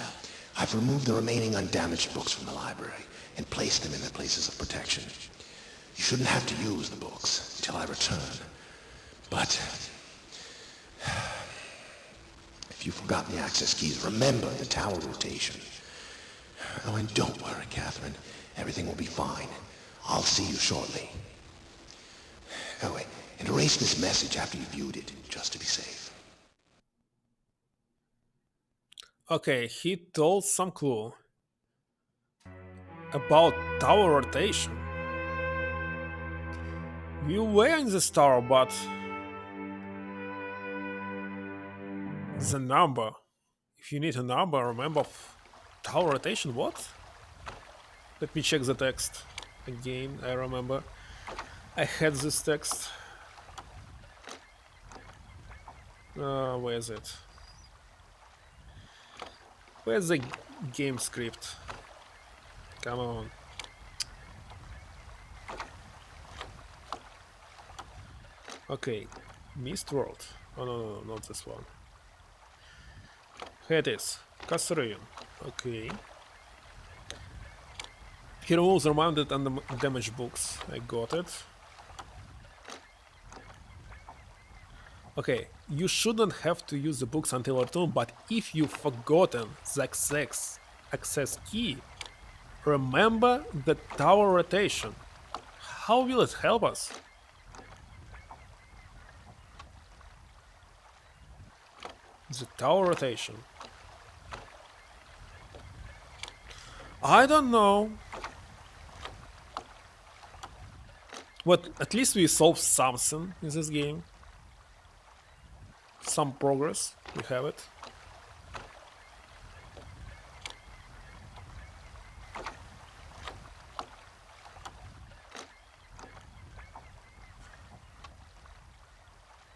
I've removed the remaining undamaged books from the library and placed them in their places of protection. You shouldn't have to use the books until I return. But if you've forgotten the access keys, remember the tower rotation. Oh, and don't worry, Catherine. Everything will be fine. I'll see you shortly. Oh, wait, and erase this message after you viewed it, just to be safe. Okay, he told some clue about tower rotation. We were in this tower, but the number. If you need a number, remember tower rotation. What? Let me check the text again. I remember I had this text. Where is it? Where's the game script? Come on. Okay, Myst World. Oh no, not this one. Here it is. Castoreum. Okay. He removes reminded and damaged books. I got it. Okay, you shouldn't have to use the books until return, but if you've forgotten the access key, remember the tower rotation. How will it help us? The tower rotation. I don't know. But at least we solved something in this game. Some progress. We have it.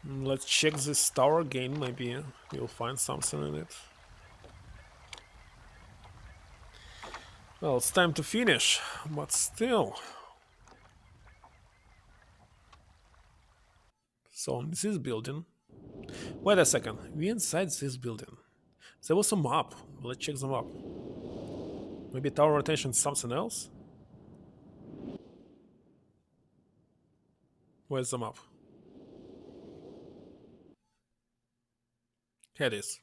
Let's check this tower again. Maybe we'll find something in it. Well, it's time to finish, but still. So, in this building. Wait a second, we inside this building. There was a map. Let's check the map. Maybe tower rotation is something else? Where's the map? Here it is.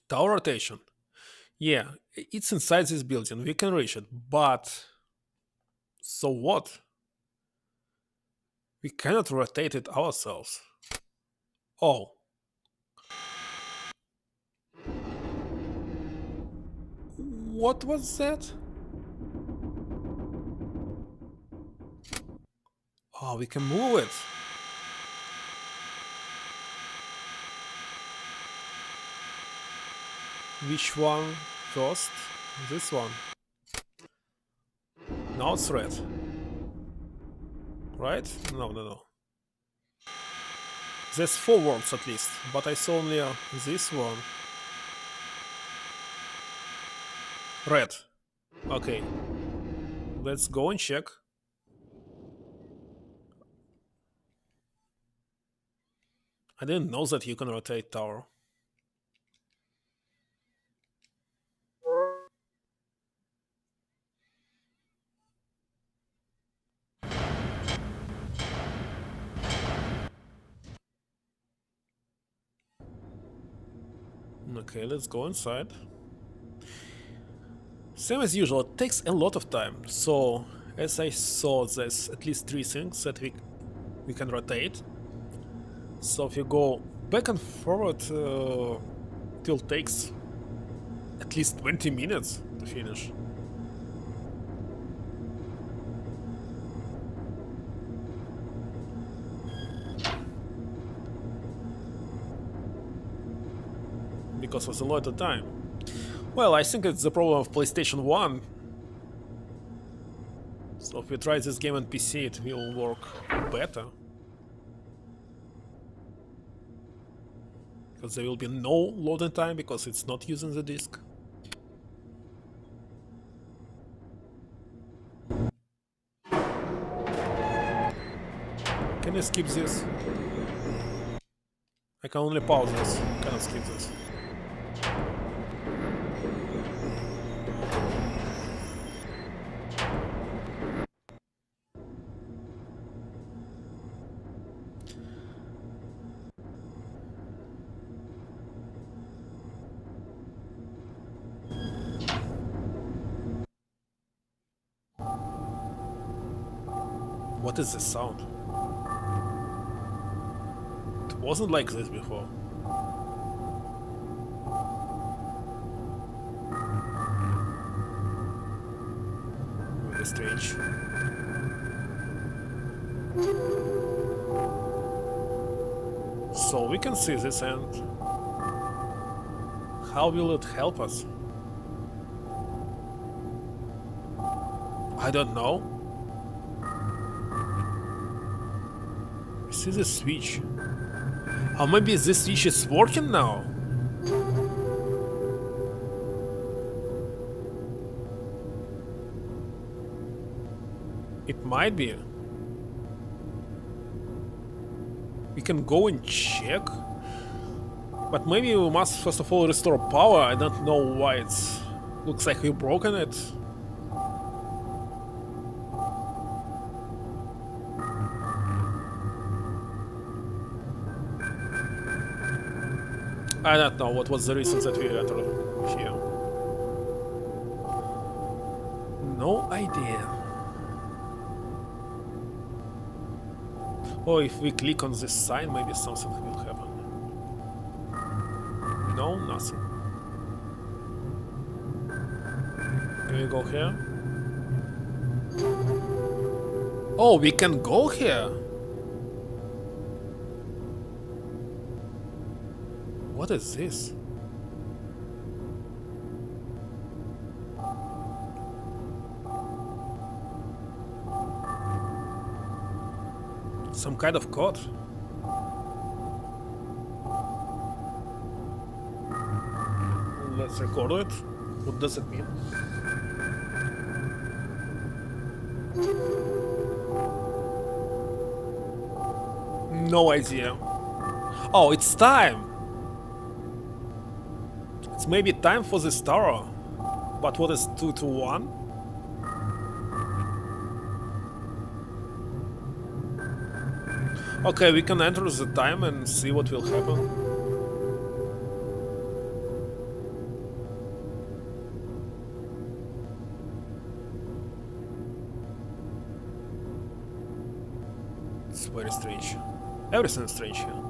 Tower rotation. Yeah, it's inside this building. We can reach it, but so what? We cannot rotate it ourselves. Oh. What was that? Oh, we can move it. Which one first? This one. Now it's red. Right? No. There's 4 worlds at least, but I saw only this one. Red. Okay. Let's go and check. I didn't know that you can rotate tower. Okay, let's go inside. Same as usual, it takes a lot of time. So, as I saw, there's at least 3 things that we can rotate. So if you go back and forward, it takes at least 20 minutes to finish. because of the loaded time. Well, I think it's the problem of PlayStation 1. So if we try this game on PC, it will work better. Because there will be no loading time because it's not using the disk. Can I skip this? I can only pause this. Cannot skip this. What is this sound? It wasn't like this before. Very strange. So we can see this, and how will it help us? I don't know. See the switch. Or maybe this switch is working now? It might be. We can go and check. But maybe we must first of all restore power. I don't know why it's... looks like we've broken it. I don't know what was the reason that we entered here. No idea. Oh, if we click on this sign, maybe something will happen. No, nothing. Can we go here? Oh, we can go here! What is this? Some kind of code. Let's record it. What does it mean? No idea. Oh, it's time! It's maybe time for this tower. But what is 2 to 1? Okay, we can enter the time and see what will happen. It's very strange. Everything is strange here.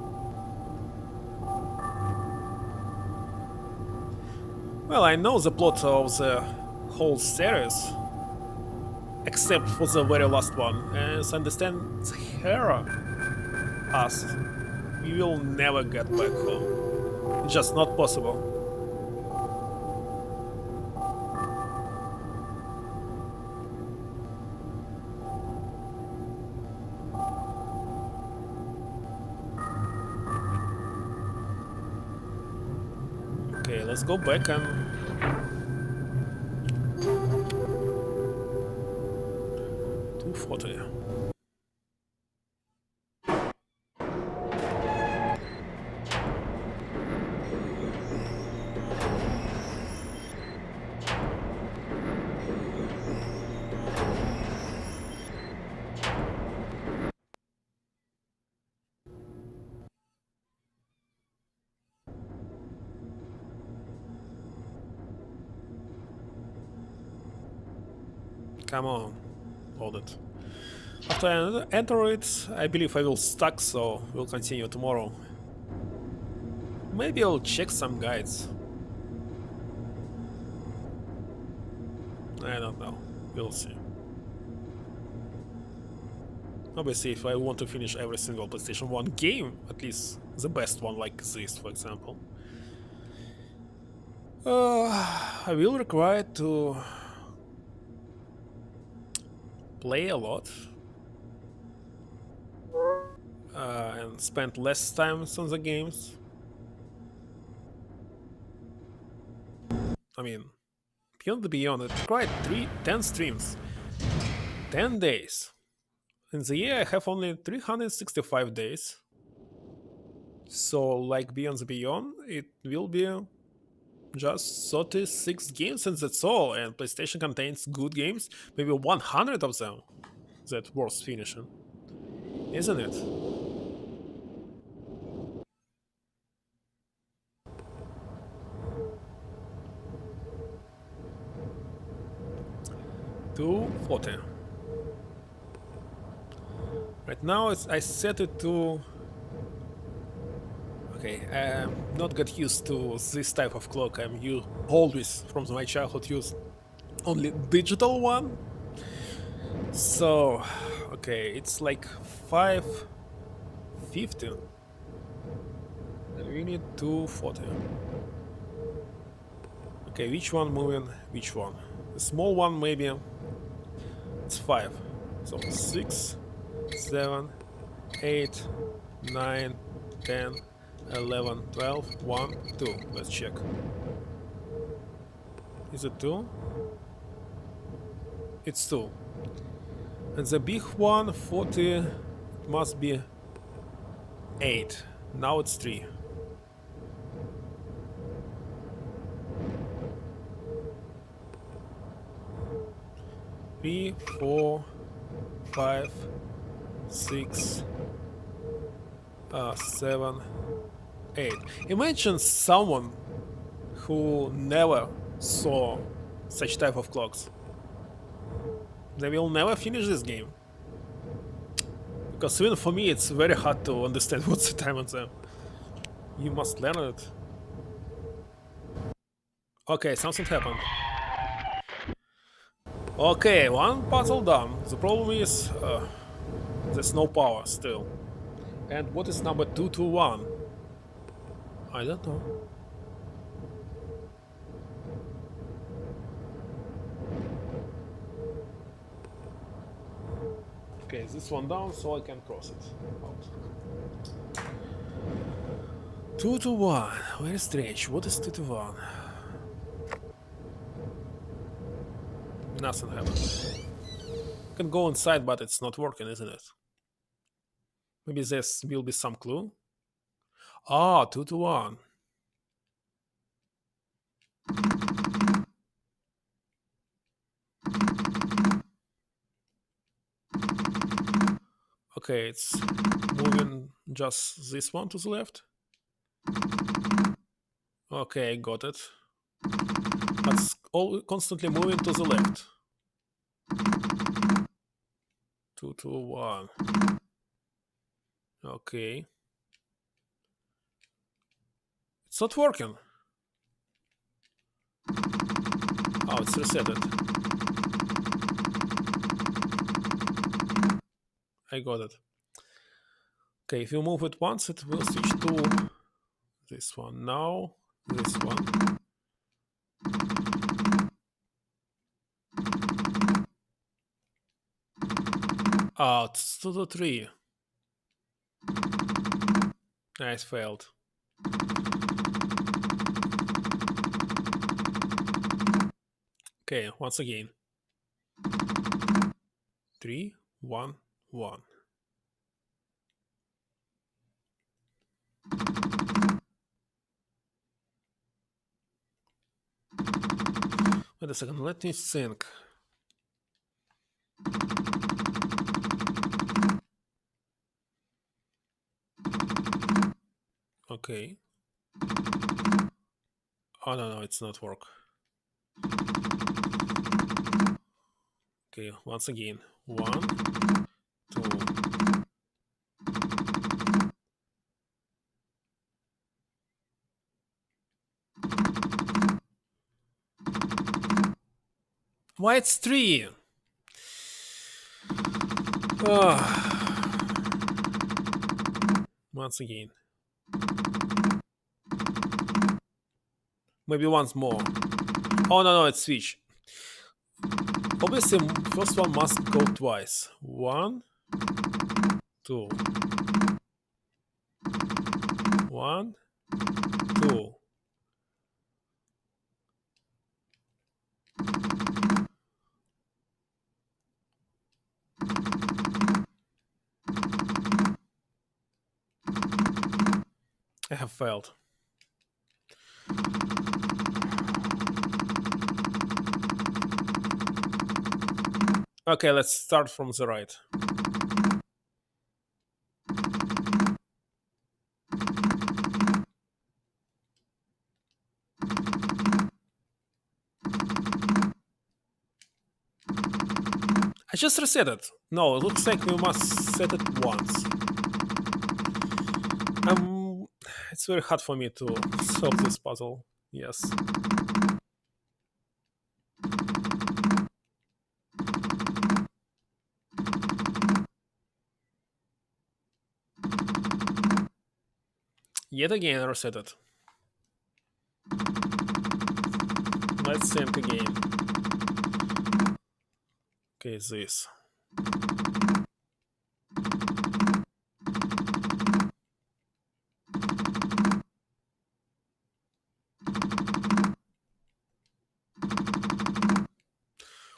Well, I know the plot of the whole series, except for the very last one. As I understand, Hera asked, we will never get back home. It's just not possible. Okay, let's go back and... 240. Come on, hold it. After I enter it, I believe I will stuck, so we'll continue tomorrow. Maybe I'll check some guides. I don't know. We'll see. Obviously, if I want to finish every single PlayStation 1 game, at least the best one like this, for example, I will require to play a lot and spend less time on the games. I mean, Beyond the Beyond, it required 10 streams, 10 days. In the year, I have only 365 days. So, like Beyond the Beyond, it will be just 36 games and that's all. And PlayStation contains good games, maybe 100 of them that worth finishing, isn't it? $240. Right now, I set it to. Okay, I'm not get used to this type of clock. Always from my childhood used only digital one. So, okay, it's like 550. And we need 240. Okay, which one moving? Which one? The small one maybe. It's 5. So 6, 7, 8, 9, 10, 11, 12, 1, 2. Let's check. Is it 2? It's 2. And the big one, 40, must be 8. Now it's 3. Three, 4, 5, 6, 7, 8. Imagine someone who never saw such type of clocks. They will never finish this game. Because even for me it's very hard to understand what's the time on them. You must learn it. Okay, something happened. Okay, one puzzle done. The problem is there's no power still. And what is number 221? I don't know. Okay, this one down so I can cross it out. 221. Very strange. What is 221? Nothing happened. Can go inside, but it's not working, isn't it? Maybe this will be some clue. Ah, 221. Okay, it's moving just this one to the left. Okay, got it. But it's all constantly moving to the left. 221. Okay. It's not working. Oh, it's resetted. I got it. Okay, if you move it once, it will switch to this one. Now, this one. Ah, it's to the 3. Nice, failed. Okay, once again. 3, 1, 1. Wait a second, let me think. Okay. Oh, no, it's not work. Okay, once again. 1, 2. Why it's 3? Once again. Maybe once more. Oh no, it's switch. Obviously, first one must go twice. One, two. One, two. I have failed. Okay, let's start from the right. I just reset it. No, it looks like we must set it once. It's very hard for me to solve this puzzle. Yes. Yet again, I reset it. Let's think again. Okay, this.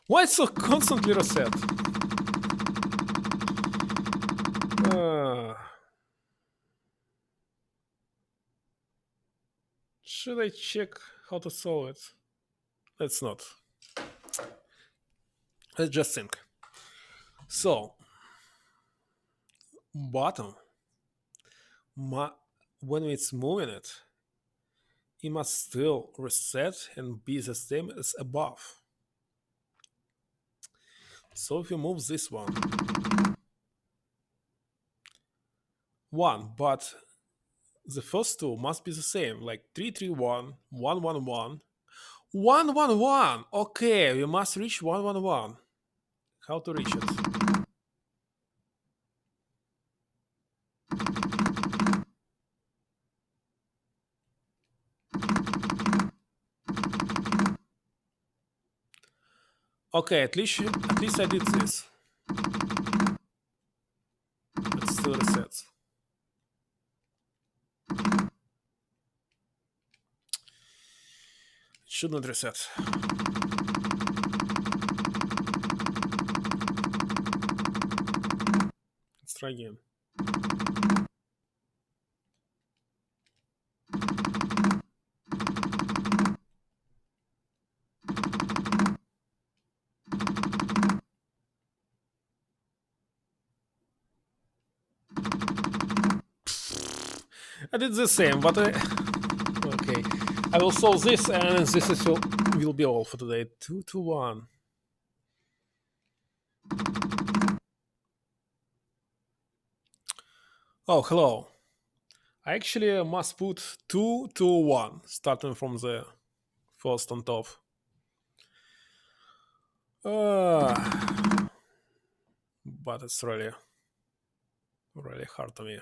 Why it's so constantly reset? Should I check how to solve it? Let's not. Let's just think. So, bottom, when it's moving it, it must still reset and be the same as above. So if you move this one, but the first two must be the same, like 331, 111, 111. Okay, we must reach 111. How to reach it? Okay, at least I did this. It still resets. It should not reset. Let's try again. I did the same, but okay. I will solve this, and this will be all for today. 2 to 1. Oh, hello. I actually must put 2 to 1, starting from the first on top. But it's really hard to me.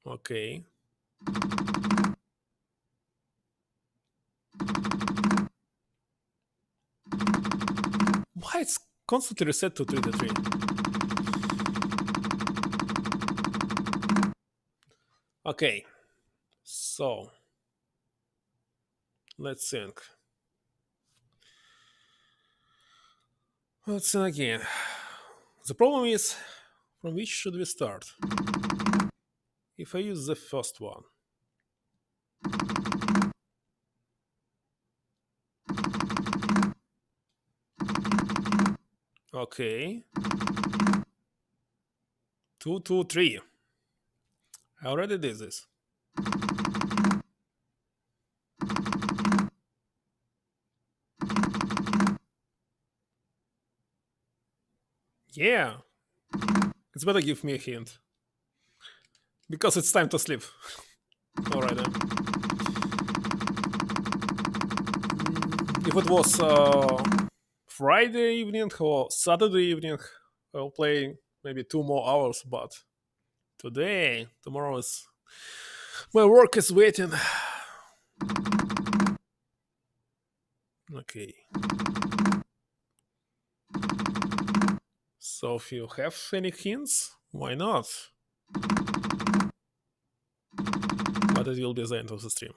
Okay. Why it's constantly reset to 3 to 3? Okay. So let's think. Let's think again. The problem is, from which should we start? If I use the first one. Okay. 2 2 3. I already did this. Yeah. It's better give me a hint. Because it's time to sleep. Alright then. If it was Friday evening or Saturday evening, I'll play maybe 2 more hours, but tomorrow is... my work is waiting. Okay. So if you have any hints, why not? But it will be the end of the stream.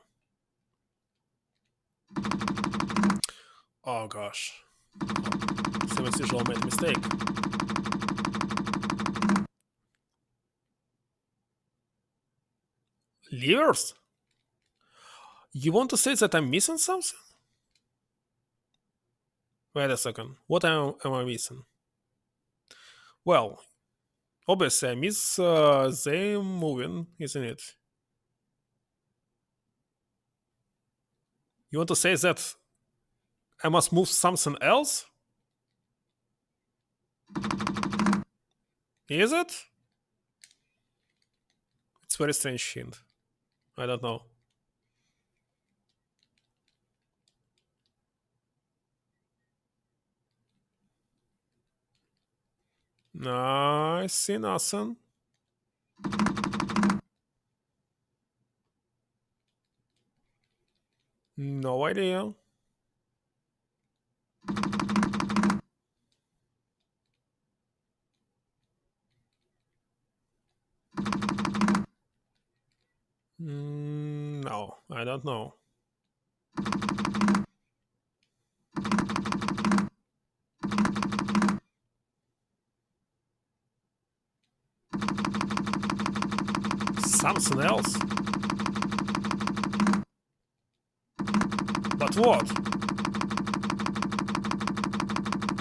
Oh gosh. Simon Usual made a mistake. Livers? You want to say that I'm missing something? Wait a second. What am I missing? Well, obviously I miss them moving, isn't it? You want to say that I must move something else? Is it? It's a very strange hint. I don't know. No, I see nothing. No idea. No, I don't know. Something else? But what?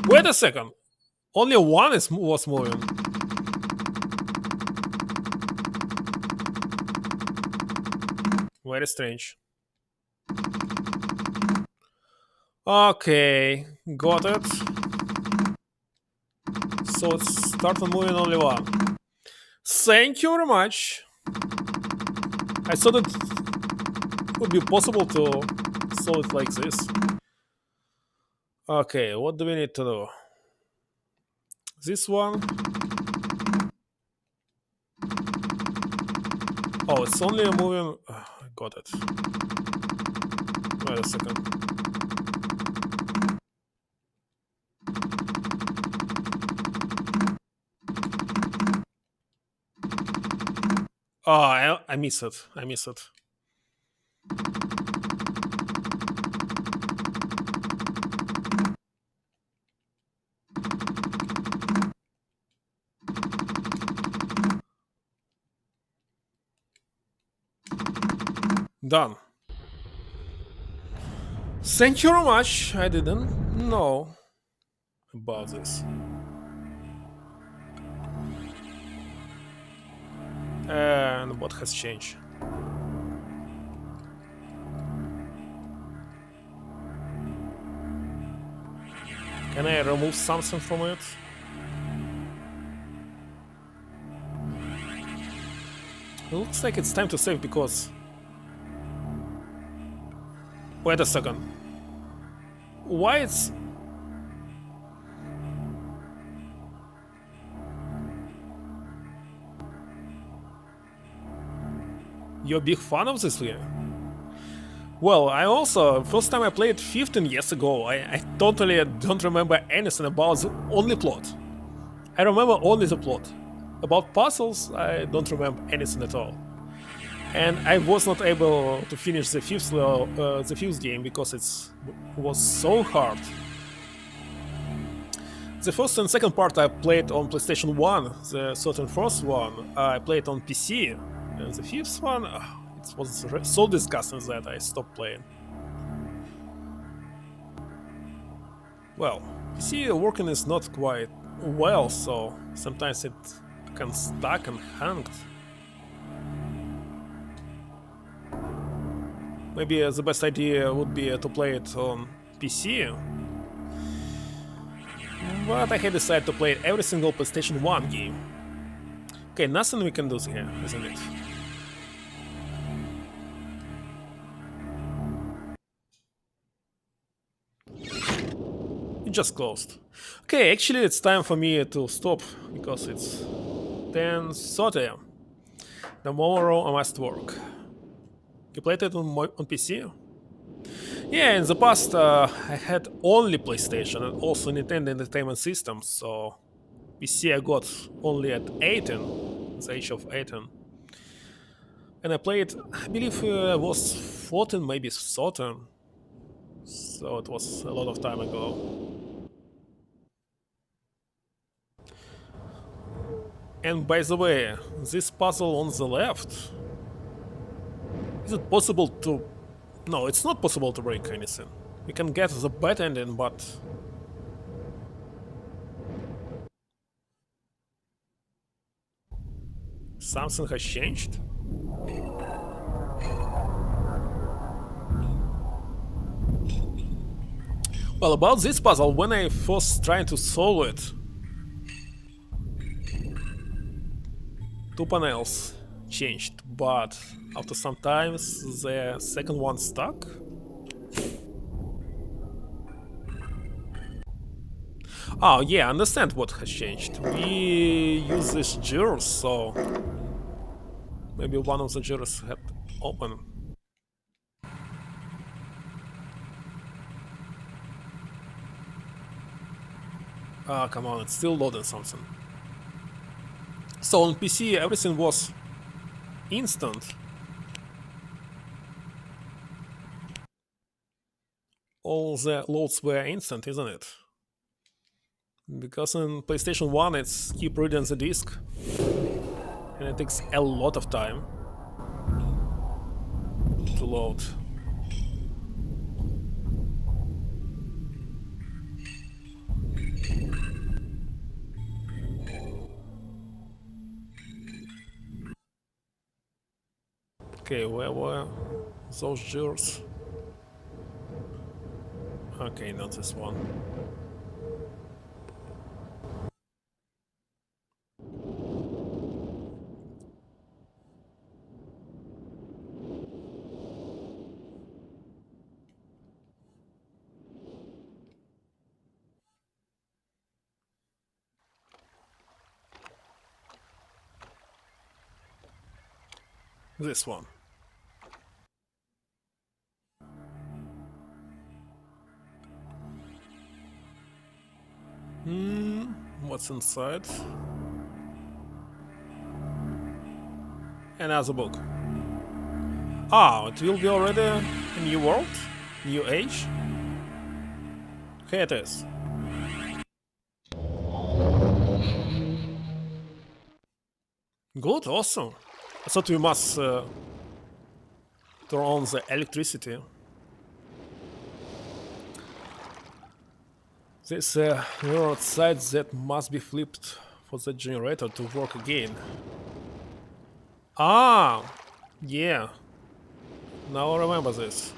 Wait a second. Only one was moving. Very strange. Okay, got it. So it's started moving only one. Thank you very much. I thought it would be possible to solve it like this. Okay, what do we need to do? This one. Oh, it's only moving. I got it. Wait a second. Oh, I miss it. I miss it. Done. Thank you very much. I didn't know about this. And what has changed? Can I remove something from it? It looks like it's time to save because... Wait a second. Why it's... You're a big fan of this game? Well, I also, first time I played 15 years ago, I totally don't remember anything about the only plot. I remember only the plot. About puzzles, I don't remember anything at all. And I was not able to finish the fifth game because it was so hard. The first and second part I played on PlayStation 1, the third and fourth one I played on PC, and the fifth one, it was so disgusting that I stopped playing. Well, PC working is not quite well, so sometimes it can stuck and hang. Maybe the best idea would be to play it on PC. But I had decided to play every single PlayStation 1 game. Okay, nothing we can do here, isn't it? It just closed. Okay, actually it's time for me to stop, because it's 10:30. Tomorrow I must work. You played it on PC? Yeah, in the past I had only PlayStation and also Nintendo Entertainment System, so PC I got only at 18, the age of 18. And I played, I believe I was 14, maybe 13, so it was a lot of time ago. And by the way, this puzzle on the left, is it possible to... No, it's not possible to break anything. We can get the bad ending, but... Something has changed? Well, about this puzzle, when I first tried to solve it, two panels changed, but after some time the second one stuck. Oh yeah, I understand what has changed. We use these gears, so maybe one of the gears had open. Ah, come on, it's still loading something. So on PC everything was instant. All the loads were instant, isn't it? Because in PlayStation 1 it's keep reading the disc, and it takes a lot of time to load. Okay, where were those gears? Okay, not this one. This one. What's inside? Another book. Ah, it will be already a new world? New age? Here it is. Good, awesome. I thought we must turn on the electricity. This mirror side that must be flipped for the generator to work again. Ah, yeah. Now I remember this.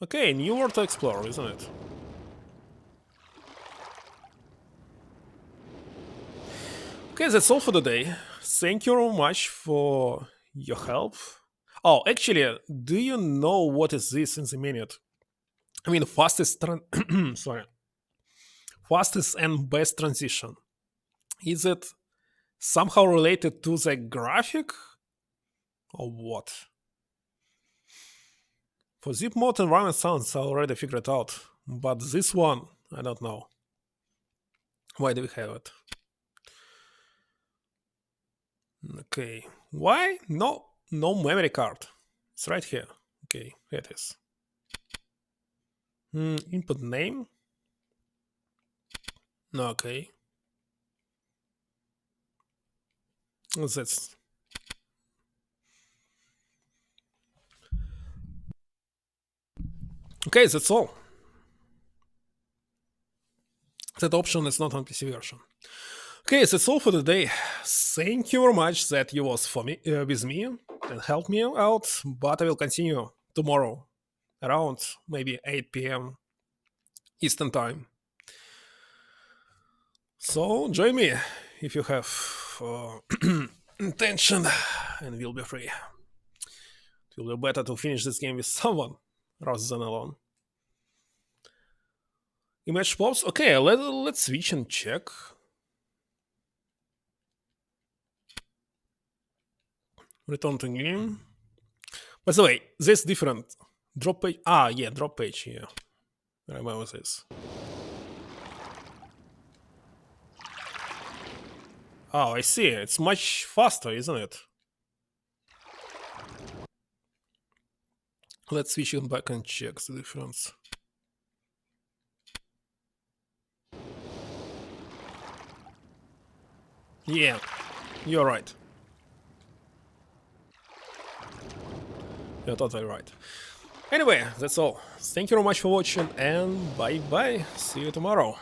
Okay, new world to explore, isn't it? Okay, that's all for today. Thank you very much for your help. Oh, actually, do you know what is this in the minute? I mean, sorry, fastest and best transition. Is it somehow related to the graphic or what? For zip mode environment sounds I already figured out, but this one I don't know. Why do we have it? Okay, why? No memory card. It's right here. Okay, here it is. Input name. Okay. That's okay. That's all. That option is not on PC version. Okay, that's all for today. Thank you very much that you was for me with me and helped me out. But I will continue tomorrow around maybe 8 p.m. Eastern time. So join me if you have intention, and we'll be free. It will be better to finish this game with someone rather than alone. Image pops. Okay, let's switch and check. Return to game. By the way, this different. Drop page. Ah, yeah, drop page. Yeah, I remember this. Oh, I see. It's much faster, isn't it? Let's switch it back and check the difference. Yeah, you're right. You're totally right. Anyway, that's all. Thank you very much for watching, and bye bye. See you tomorrow.